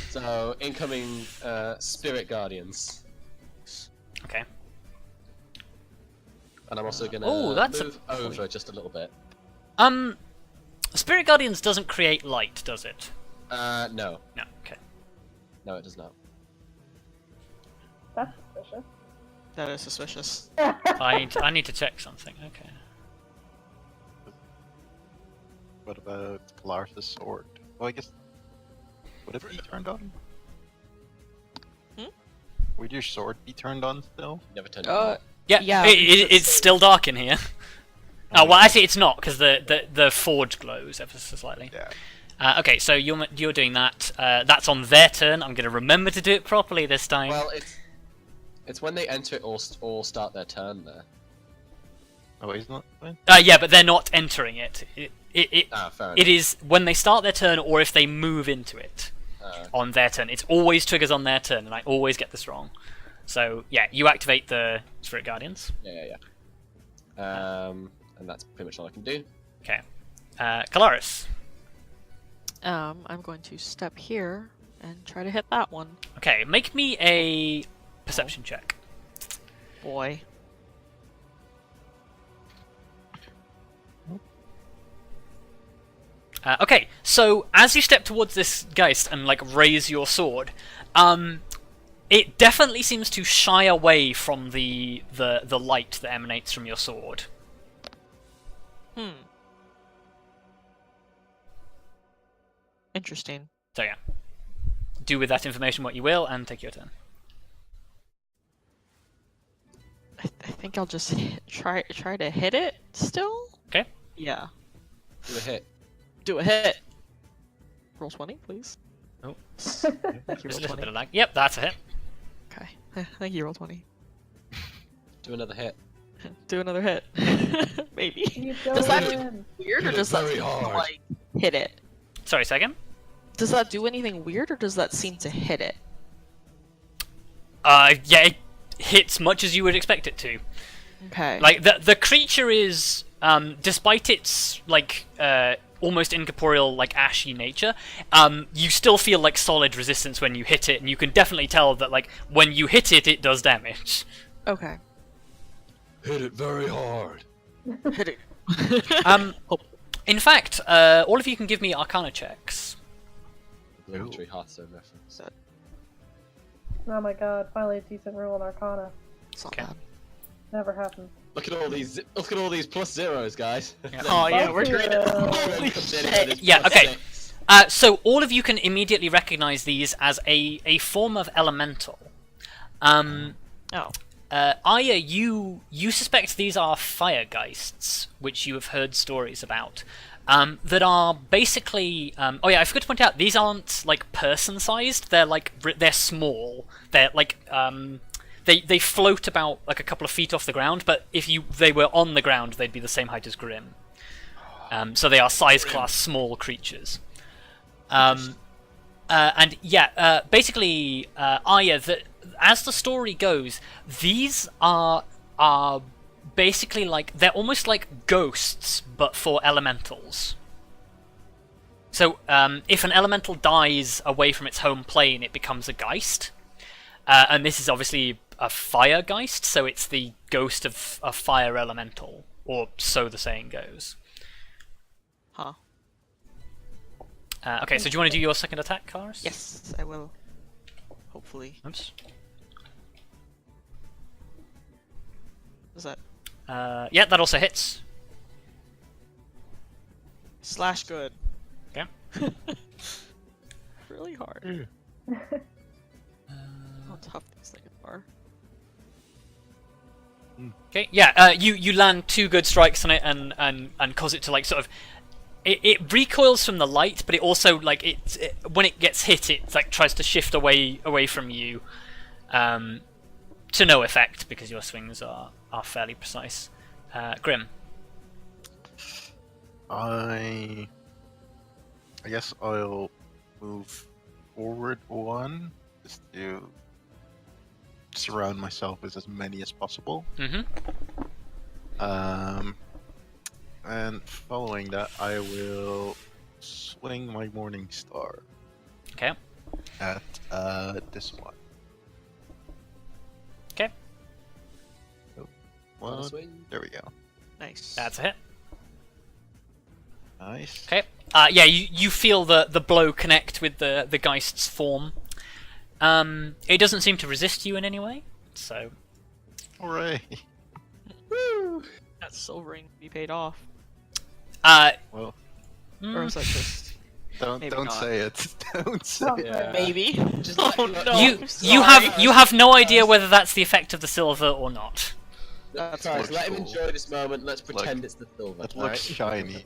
So, incoming Spirit Guardians. Okay. And I'm also gonna Oh, that's a move over just a little bit. Spirit Guardians doesn't create light, does it? No. No. Okay. No, it does not. That's suspicious. That is suspicious. I need to check something. Okay. What about Kallistrate sword? Well, I guess. Would it be turned on? Would your sword be turned on still? Never turned it on. Yeah. Yeah, It's still dark in here. Oh well, actually it's not because the forge glows ever so slightly. Yeah. Okay, so you're doing that. That's on their turn. I'm gonna remember to do it properly this time. Well, it's when they enter it or start their turn there. Oh, he's not. What? Yeah, but they're not entering it. Fair enough. It is when they start their turn or if they move into it on their turn. It's always triggers on their turn, and I always get this wrong. So yeah, you activate the Spirit Guardians. Yeah. And that's pretty much all I can do. Okay. Kelariis. I'm going to step here and try to hit that one. Okay, make me a perception check. Boy. Okay, so as you step towards this Geist and like raise your sword, it definitely seems to shy away from the light that emanates from your sword. Interesting. So yeah, do with that information what you will, and take your turn. I think I'll just try to hit it still. Okay. Yeah. Do a hit. Do a hit. Roll 20, please. Oh. Thank you, There's a roll little 20. bit of lag. Yep, that's a hit. Okay. Thank you, roll 20. Do another hit. Do another hit. Maybe. You Does that don't do win. weird, or Hit it does that very seem to, hard. like hit it? Sorry, second. Does that do anything weird, or does that seem to hit it? Yeah, it hits much as you would expect it to. Okay. Like the creature is, despite its like almost incorporeal, like ashy nature, you still feel like solid resistance when you hit it, and you can definitely tell that like when you hit it, it does damage. Okay. Hit it very hard. Hit it. In fact, all of you can give me Arcana checks. Obligatory Hearthstone reference. Oh my god, finally a decent roll in Arcana. It's not Okay. bad. Never happened. Look at all these plus zeros, guys. Yeah. Oh yeah, we're Fuck good. yeah. Holy shit. Yeah, okay. So all of you can immediately recognize these as a form of elemental. Oh. Arya, you suspect these are fire geists, which you have heard stories about. That are basically. Oh yeah, I forgot to point out these aren't like person-sized. They're small. They're like they float about like a couple of feet off the ground. But if they were on the ground, they'd be the same height as Grim. So they are size class small creatures. And yeah, basically, Arya, as the story goes, these are basically like they're almost like ghosts, but for elementals. So, if an elemental dies away from its home plane, it becomes a geist, and this is obviously a fire geist, so it's the ghost of a fire elemental, or so the saying goes. Huh. Okay, so do you want to do your second attack, Kallistrate? Yes, I will. Hopefully. Oops. Is that Yeah, that also hits. slash good? Okay. Really hard. How tough these things are. Okay, yeah, you land 2 good strikes on it and cause it to like sort of it recoils from the light, but it also like when it gets hit, it like tries to shift away from you, to no effect because your swings are fairly precise. Grim. I guess I'll move forward 1 just to surround myself with as many as possible. Mm-hmm. And following that, I will swing my Morning Star Okay. at this one. Okay. One. Swing. There we go. Nice. That's a hit. Nice. Okay. Yeah, you feel the blow connect with the Geist's form. It doesn't seem to resist you in any way, so. Hooray! Woo! That silvering be paid off. Well, Or is that just don't Maybe not. say it. Don't say Don't it. say it. maybe? Just Oh like- no! you I'm you sorry. have no idea whether that's the effect of the silver or not. That's Guys, looks let him cool. enjoy this moment. Let's pretend Look. it's the silver. It alright? looks shiny.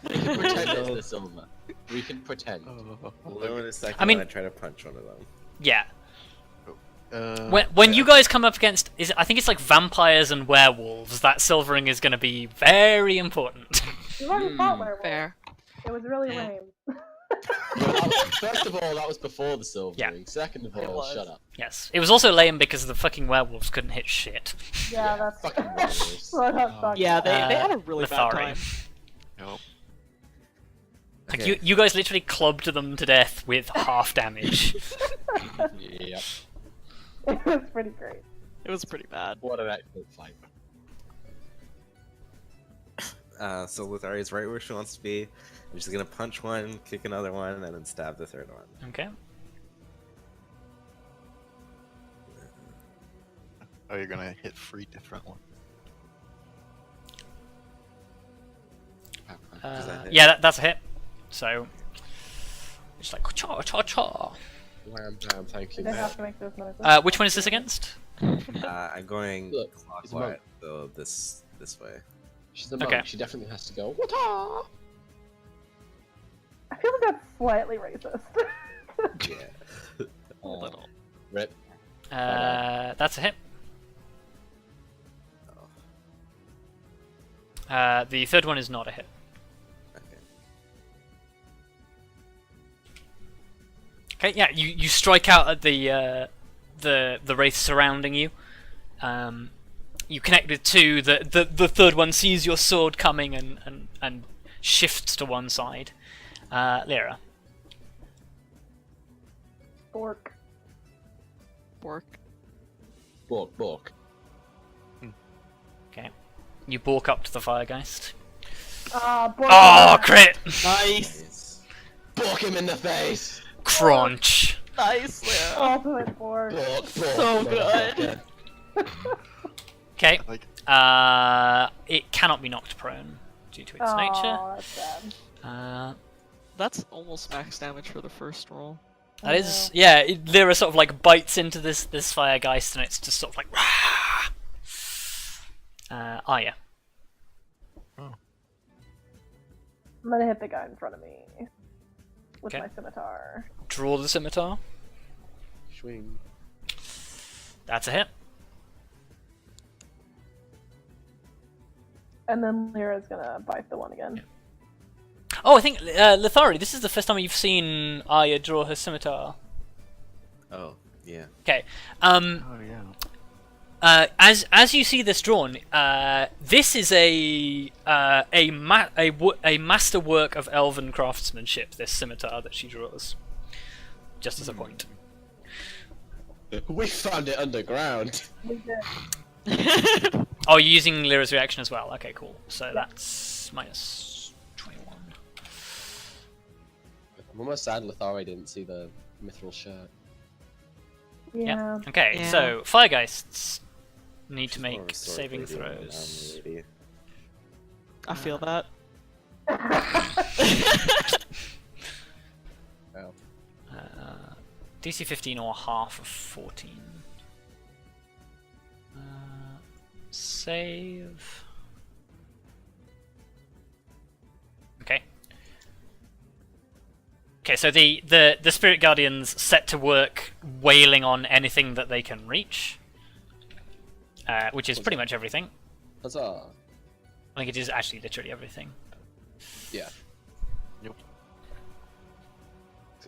We can pretend it's the silver. We can pretend. I'll know in a second I mean- when I try to punch one of them. Yeah. When you guys come up against, I think it's like vampires and werewolves. That silvering is going to be very important. We've already fought werewolves. Fair. It was really Yeah. lame. First of all, that was before the silvering. Yeah. Second of It all, was. shut up. Yes, it was also lame because the fucking werewolves couldn't hit shit. Yeah, that's fucking werewolves. what I'm Oh. talking Yeah, about. they had a really bad Lithari. time. Nope. Like Okay. you guys literally clubbed them to death with half damage. Yep. It was pretty great. It was pretty bad. What an excellent fight. So Lithari is right where she wants to be. I'm just gonna punch one, kick another one, and then stab the third one. Okay. Oh, you're gonna hit 3 different ones. Does that hit? Yeah, that's a hit. So it's like cha cha cha. Wham bam, thank you. They mate. have to make those noises. Which one is this against? I'm going Look, he's a monk. clockwise, so this way. She's a monk. Okay. She definitely has to go. Wata! I feel like that's slightly racist. Yeah. Oh, Little. Rip. That's a hit. Oh, The third one is not a hit. okay. Okay, yeah, you strike out at the wraith surrounding you. You connect with 2. The third one sees your sword coming and shifts to one side. Lyra. Bork. Bork. Bork, bork. You balk up to the Firegeist. Bork Oh, him. crit! Nice. Bork him in the face. Crunch. Nice, Blair. Ultimate Bork. Bork, So bork, good. Okay. Like, It cannot be knocked prone due to its nature. Oh, that's sad. That's almost max damage for the first roll. That is, yeah. Lyra sort of like bites into this Firegeist, and it's just sort of like. Arya. I'm gonna hit the guy in front of me with Okay. my scimitar. Draw the scimitar. Swing. That's a hit. And then Lyra's gonna bite the one again. Oh, I think Lithari. This is the first time you've seen Arya draw her scimitar. Oh, yeah. Okay. oh yeah. As you see this drawn, this is a masterwork of elven craftsmanship. This scimitar that she draws. Just as a point. We found it underground. We did. Oh, you're using Lyra's reaction as well. Okay, cool. So that's minus 21. I'm almost sad Lithari didn't see the mithril shirt. Yeah. Okay, Yeah. so Firegeists need to She's more of make a sword saving lady than an throws. armor lady. I feel that. Well, DC 15 or half of 14. Save. Okay. Okay, so the Spirit Guardians set to work wailing on anything that they can reach, which is pretty much everything. huzzah. I think it is actually literally everything. Yeah. Yep.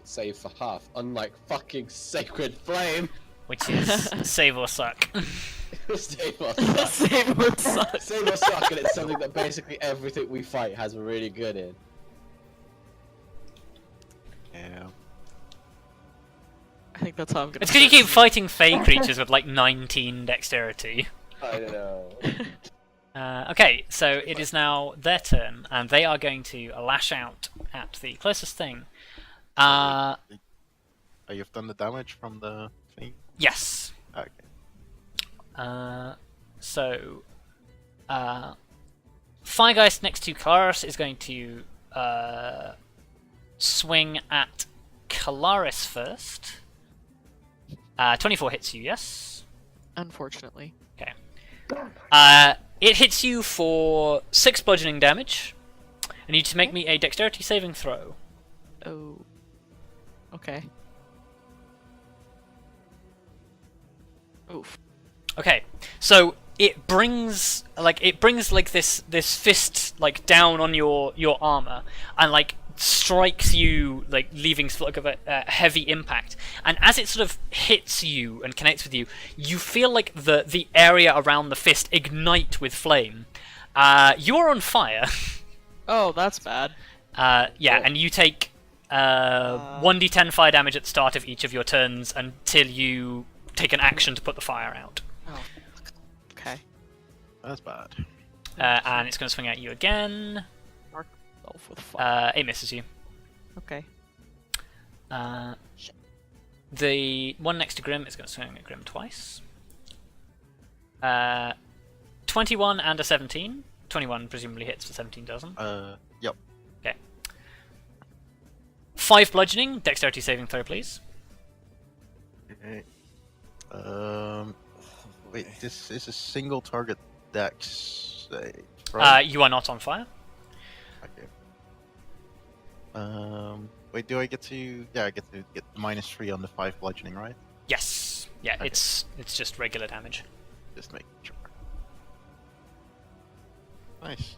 Save for half, unlike fucking Sacred Flame. Which is save or suck. Save or suck. Save or suck. Save or suck, and it's something that basically everything we fight has really good in. Yeah. I think that's how I'm gonna. It's because you start keep fighting Fey creatures with like 19 dexterity. I don't know. Okay, so it is now their turn, and they are going to lash out at the closest thing. You've done the damage from the thing. Yes. Okay. So, Firegeist next to Kelariis is going to swing at Kelariis first. 24 hits you, yes? Unfortunately. Okay. It hits you for 6 bludgeoning damage. I need to make me a dexterity saving throw. Oh. Okay. Oof. Okay, so it brings this fist like down on your armor and like strikes you, like leaving sort of a heavy impact. And as it sort of hits you and connects with you, you feel like the area around the fist ignite with flame. You are on fire. Oh, that's bad. Yeah, and you take 1d10 fire damage at the start of each of your turns until you take an action to put the fire out. Oh. Okay. That's bad. And it's going to swing at you again. Mark myself with fire. It misses you. Okay. The one next to Grim is going to swing at Grim twice. 21 and a 17. 21 presumably hits, but 17 doesn't. Yep. Okay. 5 bludgeoning. Dexterity saving throw, please. Okay. Wait, this is a single target dex save, right? You are not on fire. Okay. Wait, do I get to? Yeah, I get to get -3 on the 5 bludgeoning, right? Yes. Yeah, Okay. it's just regular damage. Just making sure. Nice.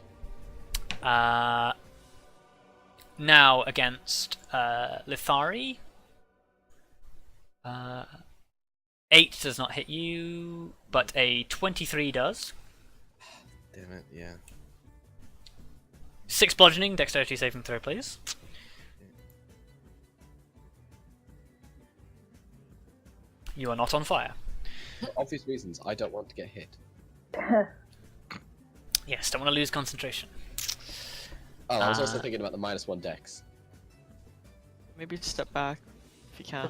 Now against Lithari. 8 does not hit you, but a 23 does. Damn it, yeah. 6 bludgeoning, dexterity saving throw, please. You are not on fire. For obvious reasons, I don't want to get hit. Yes, don't want to lose concentration. Oh, I was also thinking about the -1 dex. Maybe step back if you can.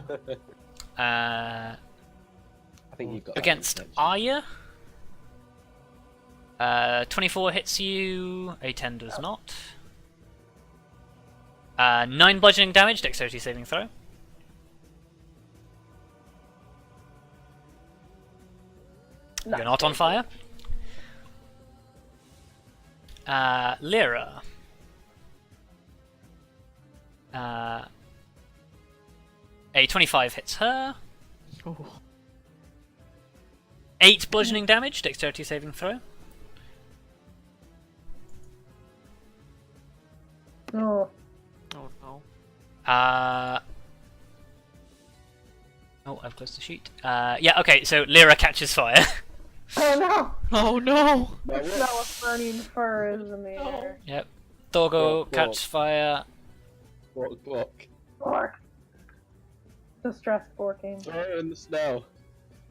Uh, I think you've got that against information. Arya. 24 hits you, a 10 does not. 9 bludgeoning damage, dexterity saving throw. You're not on fire. Lyra. A 25 hits her. Oh. 8 bludgeoning damage, dexterity saving throw. Oh. Oh no. Oh, I've closed the sheet. Yeah, okay, so Lyra catches fire. Oh no! Oh no! The smell of burning fur is in the air. Yep. Doggo Walk. catches fire. Walk. Fork. Distress forking. Throw it in the snow.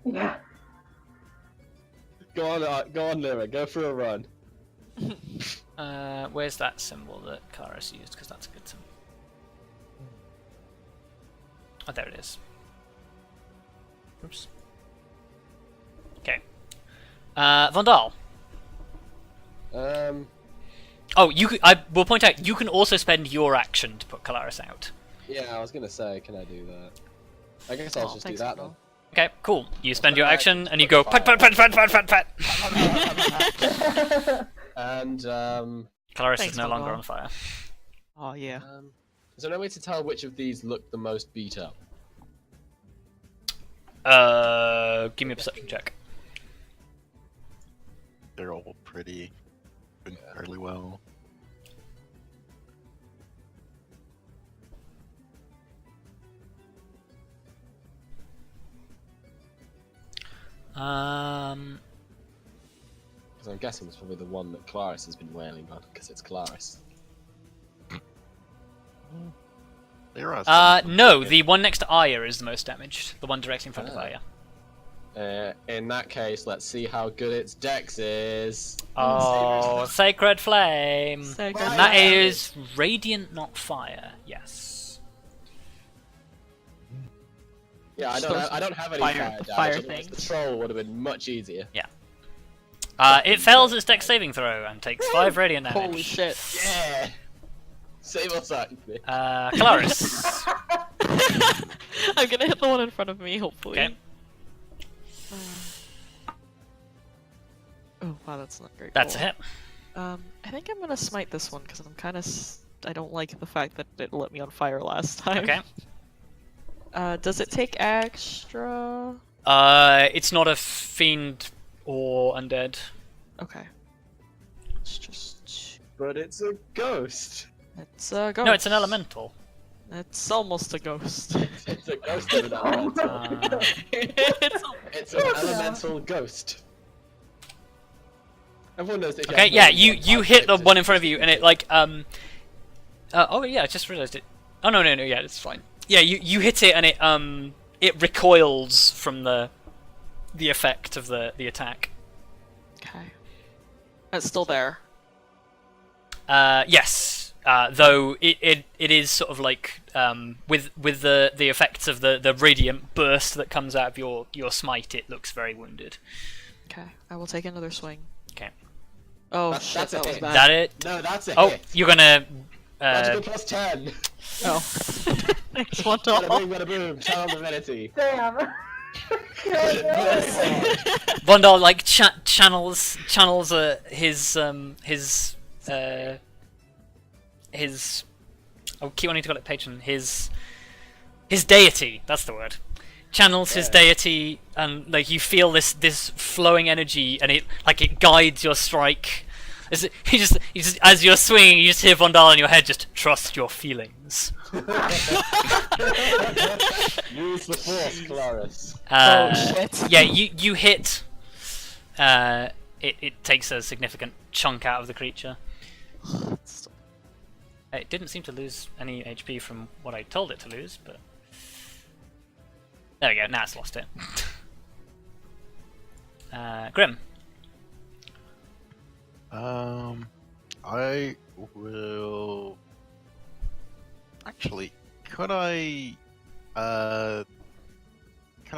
Yeah. Go on, Lyra. Go for a run. Where's that symbol that Kelariis used? Because that's a good symbol. Oh, there it is. Oops. Okay. Vondal. Oh, I will point out, you can also spend your action to put Kelariis out. Yeah, I was gonna say, can I do that? I guess I'll just do thanks, that Menno. Okay, cool. You spend your action and you go pat pat pat pat pat pat pat. And Kelariis Thanks, is no longer Vondal. on fire. Oh yeah. is there no way to tell which of these look the most beat up? Give me a perception check. They're all pretty, doing fairly well. Because I'm guessing it's probably the one that Kelariis has been wailing on, because it's Kelariis. There are some No, the one next to Arya is the most damaged. The one directly in front of Ah. Arya. In that case, let's see how good its dex is. Oh, Sacred Flame! Sacred And that Flame. is Radiant, not Fire. Yes. Yeah, I don't have any Fire- fire damage. fire Otherwise the things. troll would have been much easier. It fails its dex saving throw and takes 5 radiant damage. Holy shit. Yeah! Save us out. Kelariis. I'm gonna hit the one in front of me, hopefully. Okay. Oh wow, that's not great. That's a hit. I think I'm gonna smite this one because I'm kind of. I don't like the fact that it lit me on fire last time. Okay. Does it take extra? It's not a fiend or undead. Okay. Let's just. But it's a ghost. It's a ghost. No, it's an elemental. It's almost a ghost. It's a ghost of an elemental. It's It's an elemental ghost. Everyone knows that. if Okay, have yeah, more than you one you type hit the of one in front of you, and it like oh yeah, I just realized it. Oh no, yeah, it's fine. Yeah, you hit it, and it recoils from the effect of the attack. okay. It's still there. Yes, though it is sort of like with the effects of the radiant burst that comes out of your smite, it looks very wounded. Okay. I will take another swing. Okay. Oh That's- shit, that's a that was hit. bad. Is that it? No, that's a Oh, hit. you're gonna. Magical plus 10. Oh. Thanks, Bada Vondal. boom, bada boom. Channel divinity. Damn. Vondal like channels his I keep wanting to call it patron, his deity, that's the word. Channels his Yeah. deity, and like you feel this flowing energy, and it guides your strike. You just as you're swinging, you just hear Vondal in your head, just trust your feelings. Use the force, Kelariis. Oh shit. Yeah, you hit. It takes a significant chunk out of the creature. It didn't seem to lose any HP from what I told it to lose, but there we go. Now it's lost it. Grim. I will. Actually, could I? Can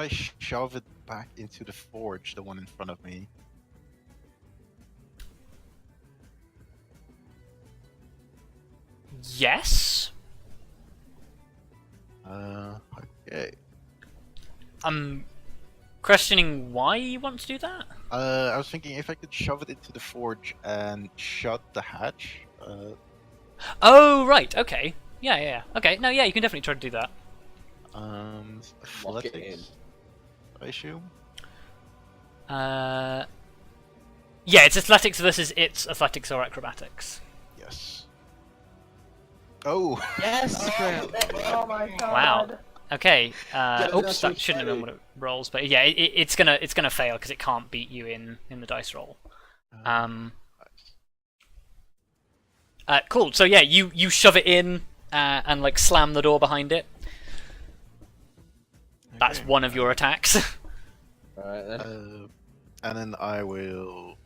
I shove it back into the forge, the one in front of me? Yes. Okay. I'm questioning why you want to do that. I was thinking if I could shove it into the forge and shut the hatch. Oh, right. Okay. Yeah, yeah. Okay. No, yeah, you can definitely try to do that. Lock it in. Athletics, I assume. Yeah, it's athletics versus its athletics or acrobatics. Yes. Oh. Yes, Graham. Oh my god. Wow. Okay. Oops, that's that shouldn't have been what it rolls, but yeah, it's gonna fail because it can't beat you in the dice roll. Cool. So yeah, you shove it in and like slam the door behind it. That's Okay. one of your attacks. Alright then. And then I will.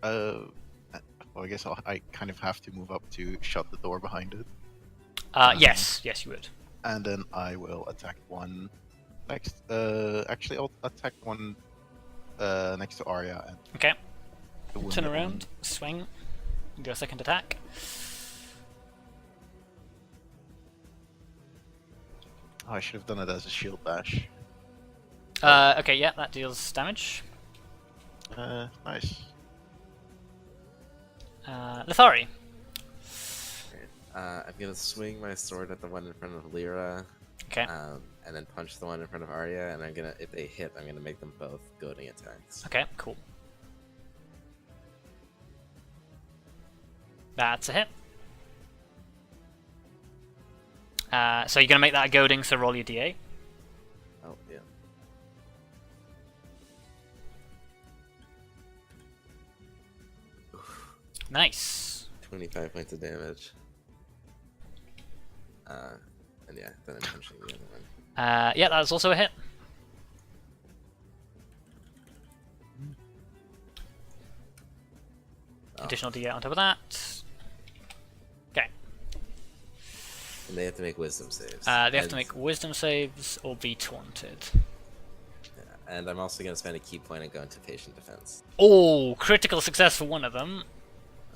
Well, I guess I kind of have to move up to shut the door behind it. Yes, you would. And then I will attack one next. Actually, I'll attack one next to Arya. And Okay. the wounded Turn one. around, swing, do a second attack. Oh, I should have done it as a shield bash. Okay, yeah, that deals damage. Nice. Lithari. I'm gonna swing my sword at the one in front of Lyra, Okay. and then punch the one in front of Arya, and I'm gonna, if they hit, I'm gonna make them both goading attacks. Okay, cool. That's a hit. So you're gonna make that a goading, so roll your d8. Oh yeah. Nice. 25 points of damage. And yeah, then I'm punching the other one. Yeah, that's also a hit. Oh, Additional d8 on top of that. Okay. and they have to make wisdom saves. They have to And- make wisdom saves or be taunted. And I'm also gonna spend a key point and go into patient defense. Oh, critical success for one of them.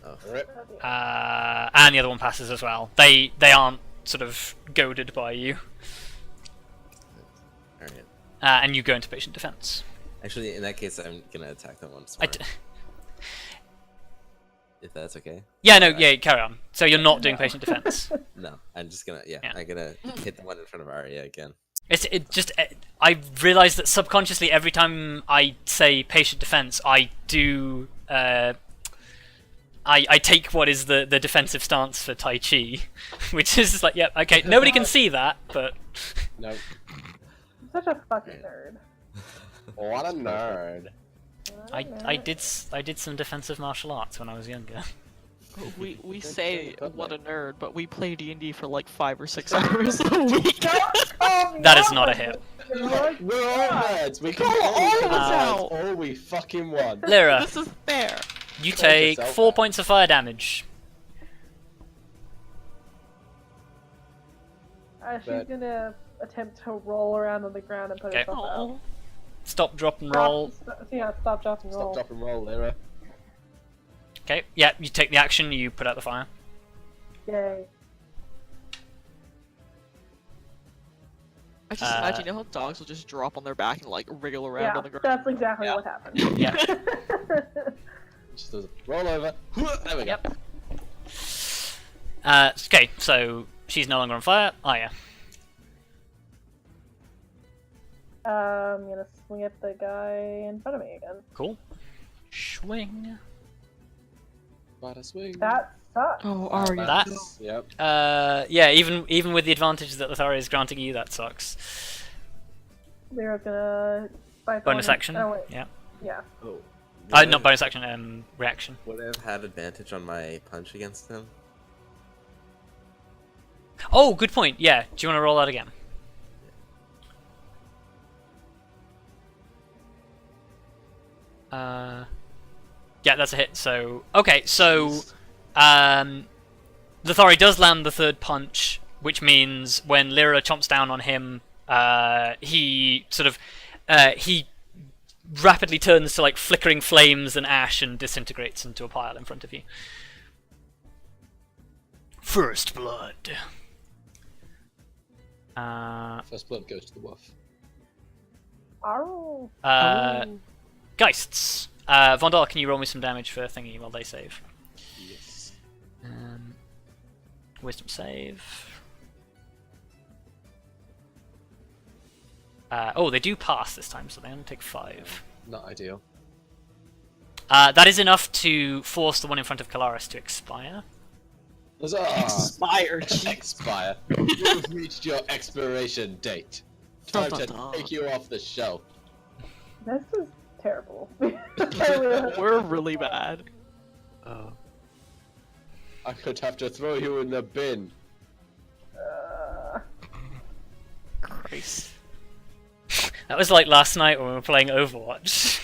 Oh, Alright. And the other one passes as well. They aren't sort of goaded by you. alright. And you go into patient defense. Actually, in that case, I'm gonna attack them once I more. d- If that's okay. yeah, no, yeah, carry on. So you're not doing patient defense. No, I'm just gonna, Yeah. I'm gonna hit the one in front of Arya again. I realize that subconsciously every time I say patient defense, I do I take what is the defensive stance for Tai Chi, which is just like, yeah, okay, nobody can see that, but No. I'm such a fucking nerd. What a nerd. I did some defensive martial arts when I was younger. We say what a nerd, but we play D&D for like 5 or 6 hours a week. That is not a hit. We're all nerds. We can Call all of us nerds out. all we fucking want. Lyra, This is fair. you Call take yourself 4 out. points of fire damage. She's But- gonna attempt to roll around on the ground and put Okay. herself out. Oh, Stop, drop, and roll. Stop, drop, and roll. Stop, drop, and roll, Lyra. Okay, yeah, you take the action, you put out the fire. Yay. I just imagine, you know how dogs will just drop on their back and like wriggle around Yeah, on the ground. that's exactly Yeah. what happened. Yeah. Just does a roll over. There we go. Yep. Okay, so she's no longer on fire. Oh yeah. I'm gonna swing at the guy in front of me again. Cool. Swing. Bada swing. That sucks. Oh, Arya. That- Yep. Yeah, even with the advantage that Lithari is granting you, that sucks. Lyra's gonna fight the Bonus one- action. Oh, wait. Yeah. Yeah. Oh. Not bonus action. Reaction. Would I have had advantage on my punch against him? Oh, good point. Yeah. Do you want to roll that again? Yeah, that's a hit. So okay, so Lithari does land the third punch, which means when Lyra chomps down on him, he sort of he rapidly turns to like flickering flames and ash and disintegrates into a pile in front of you. First blood. First blood goes to the wolf. Arr. Geists. Vondal, can you roll me some damage for thingy while they save? Yes. Wisdom save. Oh, they do pass this time, so they only take 5. Not ideal. That is enough to force the one in front of Kelariis to expire. Expire. Expire. You've reached your expiration date. Time to take you off the shelf. This is terrible. We're really bad. I could have to throw you in the bin. Christ. That was like last night when we were playing Overwatch.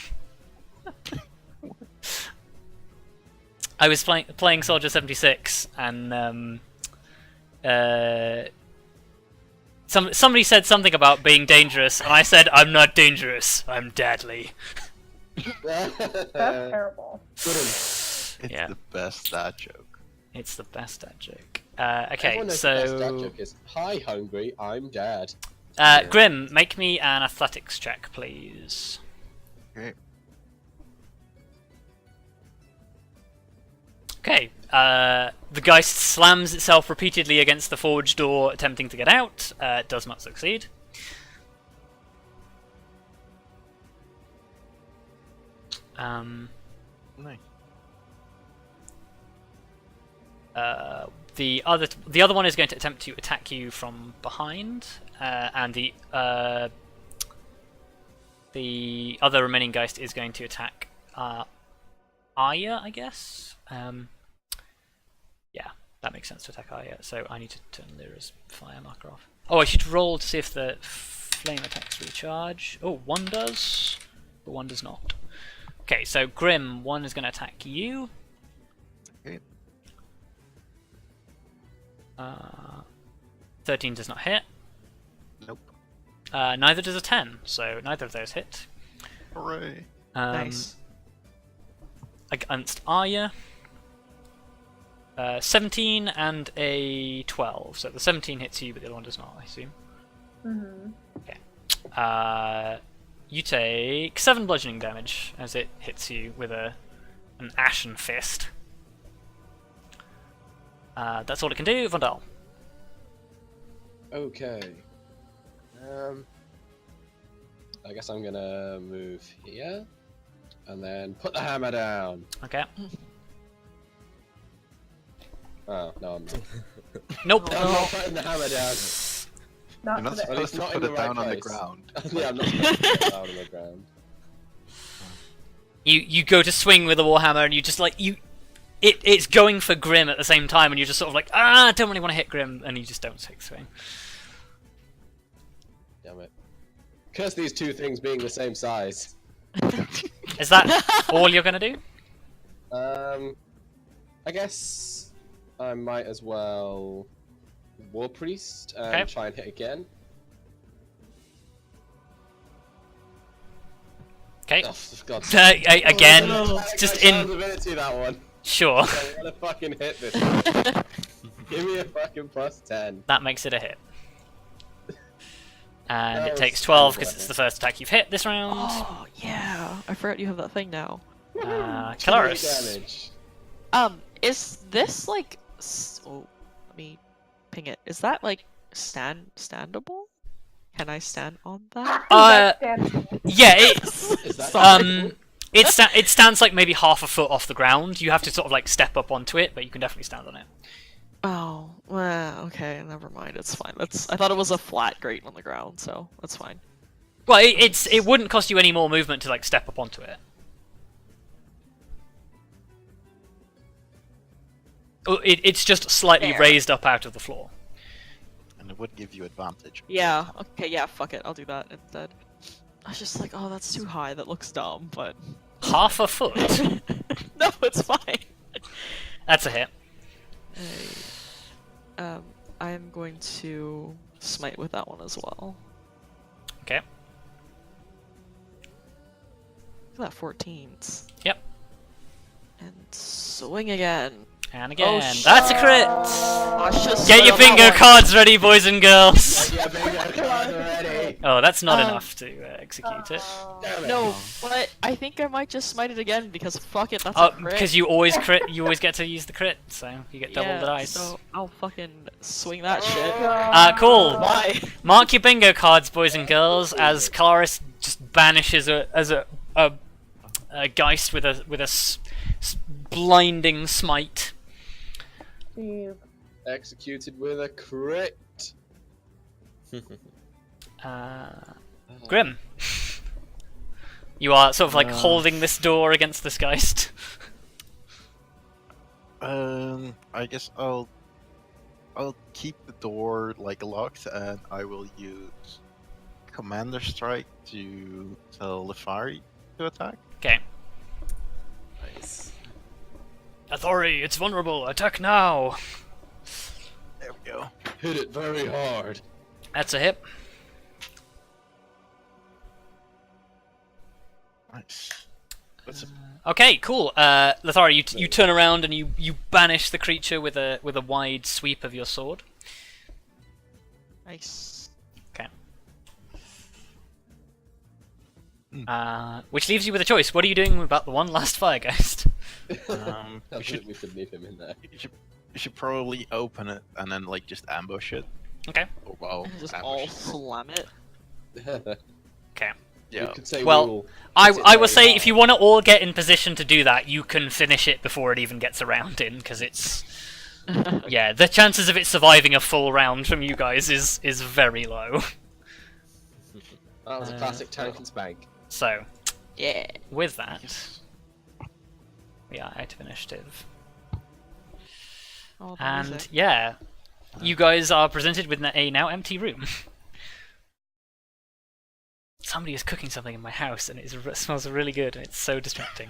I was playing Soldier 76, and somebody said something about being dangerous, and I said, "I'm not dangerous. I'm deadly." That's terrible. It's Yeah. the best dad joke. It's the best dad joke. Everyone Okay, knows the best dad so joke is, "Hi, hungry. I'm dad." Grim, make me an athletics check, please. Okay. Okay, the Geist slams itself repeatedly against the forge door, attempting to get out. It does not succeed. Nice. The other one is going to attempt to attack you from behind, and the other remaining Geist is going to attack Arya, I guess. Yeah, that makes sense to attack Arya. So I need to turn Lyra's fire marker off. Oh, I should roll to see if the flame attacks recharge. Oh, one does, but one does not. Okay, so Grim, one is going to attack you. Okay. 13 does not hit. Nope. Neither does a 10, so neither of those hit. Hooray. Nice. Against Arya. 17 and a 12. So the 17 hits you, but the other one does not, I assume. Mm-hmm. Okay. You take 7 bludgeoning damage as it hits you with an ashen fist. That's all it can do. Vondal. Okay. I guess I'm gonna move here, and then put the hammer down. Okay. Oh no, I'm not. Nope. I'm not putting the hammer down. Not You're not today. At least supposed to not put in it the right down on the place. ground. Yeah, I'm not supposed to put it down on the ground. You go to swing with the warhammer, and you just like it's going for Grim at the same time, and you're just sort of like, I don't really want to hit Grim, and you just don't take the swing. Damn it. Curse these two things being the same size. Is that all you're gonna do? I guess I might as well War Priest and Okay. try and hit again. Okay. Oh, for God's Again, just my in. ability, that one. Sure. I want to fucking hit this. Give me a fucking +10. That makes it a hit. And That it was takes 12 so because it's clever. the first attack you've hit this round. Oh yeah, I forgot you have that thing now. Kelariis. Damage. Is this like? Oh, let me ping it. Is that like standable? Can I stand on that? Yeah, it Is that it stands like maybe half a foot off the ground. You have to sort of like step up onto it, but you can definitely stand on it. Oh, well, okay, never mind. It's fine. I thought it was a flat grate on the ground, so that's fine. Well, it wouldn't cost you any more movement to like step up onto it. It's just slightly Fair. raised up out of the floor. And it would give you advantage. Yeah. Okay. Yeah. Fuck it. I'll do that instead. I was just like, oh, that's too high. That looks dumb, but Half a foot. No, it's fine. That's a hit. I am going to smite with that one as well. Okay. Look at that 14s. Yep. And swing again. And again. shit. That's a crit! I should've Get slid your on that bingo one. cards ready, boys and girls! Yeah, bingo cards already. Oh, that's not Um, enough to execute it. Damn it. No, but I think I might just smite it again because fuck it, that's Oh, a crit. because you always crit, you always get to use the crit, so you get double yeah, the dice. So I'll fucking swing that shit. Cool. Why? Mark your bingo cards, boys and girls, as Kelariis just banishes a geist with a blinding smite. Jeez. Executed with a crit. Grim. You are sort of like holding this door against this geist. I guess I'll keep the door like locked, and I will use Commander Strike to tell Lithari to attack. Okay. Nice. Lithari, it's vulnerable. Attack now. There we go. Hit it very hard. That's a hit. Nice. That's a Okay, cool. Lithari, you turn around and you banish the creature with a wide sweep of your sword. Nice. Okay. Which leaves you with a choice. What are you doing about the one last fire geist? we We should should leave him in there. we should probably open it and then like just ambush it. Okay. Oh wow. Just ambush all it. slam it. Okay. Yeah. You could say Well, we will I hit it will very say hard. if you want to all get in position to do that, you can finish it before it even gets a round in, because it's yeah, the chances of it surviving a full round from you guys is very low. That was a classic tank and spank. So Yeah. with that, Yes. we are out of initiative, Oh, the and music. yeah, you guys are presented with a now empty room. Somebody is cooking something in my house, and it smells really good, and it's so distracting.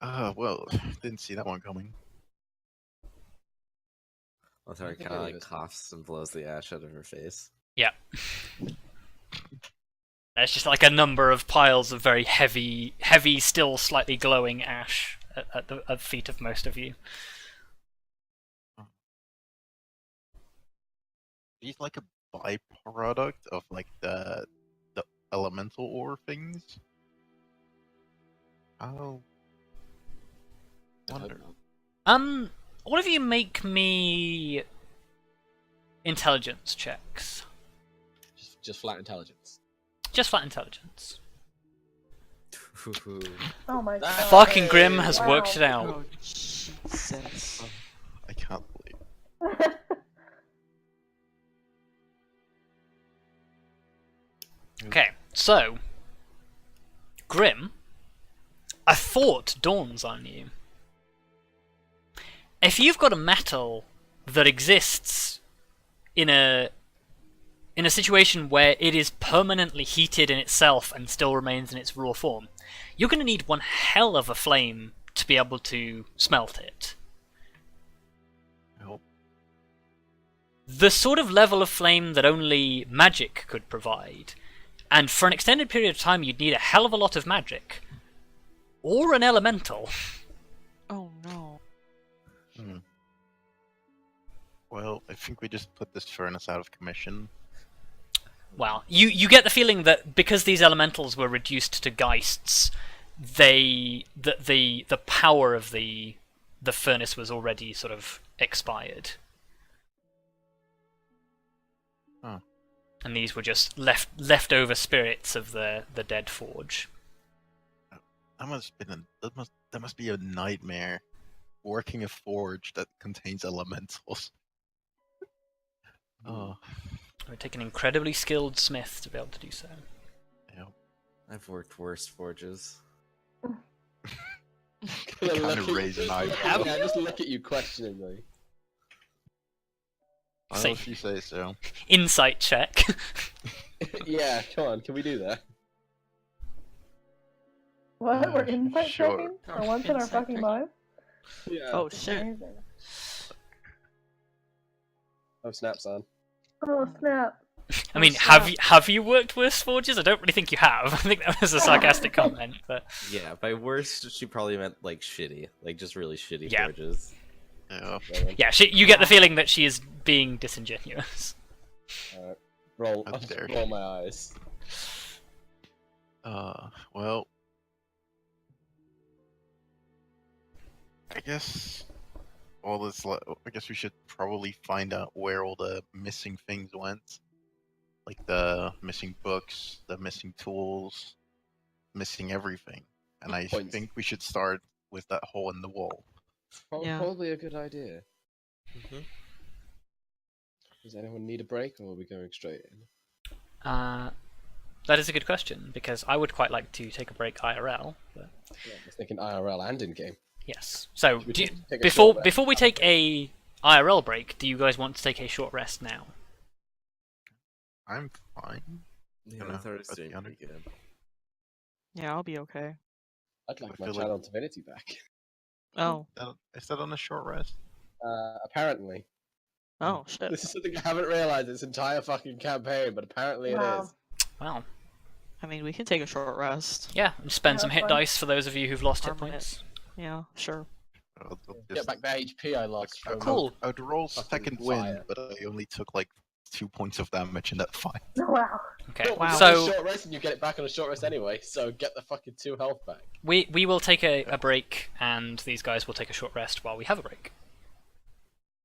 Well, didn't see that one coming. Lithari think kind of I like did. coughs and blows the ash out of her face. Yeah. There's just like a number of piles of very heavy, still slightly glowing ash at the feet of most of you. He's like a byproduct of like the elemental ore things. Oh. Wonder. All of you make me intelligence checks. Just flat intelligence. Just flat intelligence. Oh my god. Fucking Grim has Wow. worked it out. Oh, Jesus. I can't believe. Okay, so Grim, a thought dawns on you. If you've got a metal that exists in a situation where it is permanently heated in itself and still remains in its raw form, you're going to need one hell of a flame to be able to smelt it. Nope. The sort of level of flame that only magic could provide. And for an extended period of time, you'd need a hell of a lot of magic. Or an elemental. Oh no. Well, I think we just put this furnace out of commission. Well, you get the feeling that because these elementals were reduced to geists, the power of the furnace was already sort of expired. Huh. And these were just leftover spirits of the dead forge. That must be a nightmare. Working a forge that contains elementals. Oh, It would take an incredibly skilled smith to be able to do so. yeah. I've worked worse forges. Kind of raise an eyebrow. Yeah, just look at you questioningly. I don't know if you say so. Insight check. Yeah, come on, can we do that? What? We're insight Sure. checking for once in our Insight fucking checking. lives? Yeah. Oh shit. Amazing. Oh, snaps on. Oh snap! I mean, snap. have you worked with forges? I don't really think you have. I think that was a sarcastic comment, but Yeah, by worst, she probably meant like shitty, like just really shitty Yeah. forges. Yeah. yeah, you get the feeling that she is being disingenuous. Roll, How dare roll she. my eyes. Well, I guess all this. I guess we should probably find out where all the missing things went, like the missing books, the missing tools, missing everything. And I Points. think we should start with that hole in the wall. Yeah. Probably a good idea. Mhm. Does anyone need a break, or are we going straight in? That is a good question because I would quite like to take a break IRL. But Yeah, I was thinking IRL and in-game. yes. So Should we do you- take a before short rest? before we take a IRL break, do you guys want to take a short rest now? I'm fine. Yeah, know, I thought it was at the doing end. pretty good. Yeah, I'll be okay. I'd like I my feel like- channel divinity back. Oh. Is that on a short rest? Apparently. Oh shit. This is something I haven't realized this entire fucking campaign, but apparently it Wow. is. Well, I mean, we can take a short rest. yeah, and spend Yeah, some that's hit fine. dice for those of you who've lost hit Arm it. points. Yeah, sure. I'll Get just- back the HP I lost from Cool. I'd roll Fucking second fire. win, but I only took like 2 points of damage in that fight. Wow. Okay, No, Wow. wow. so Short rest and you get it back on a short rest anyway, so get the fucking 2 health back. we will take a break, and these guys will take a short rest while we have a break.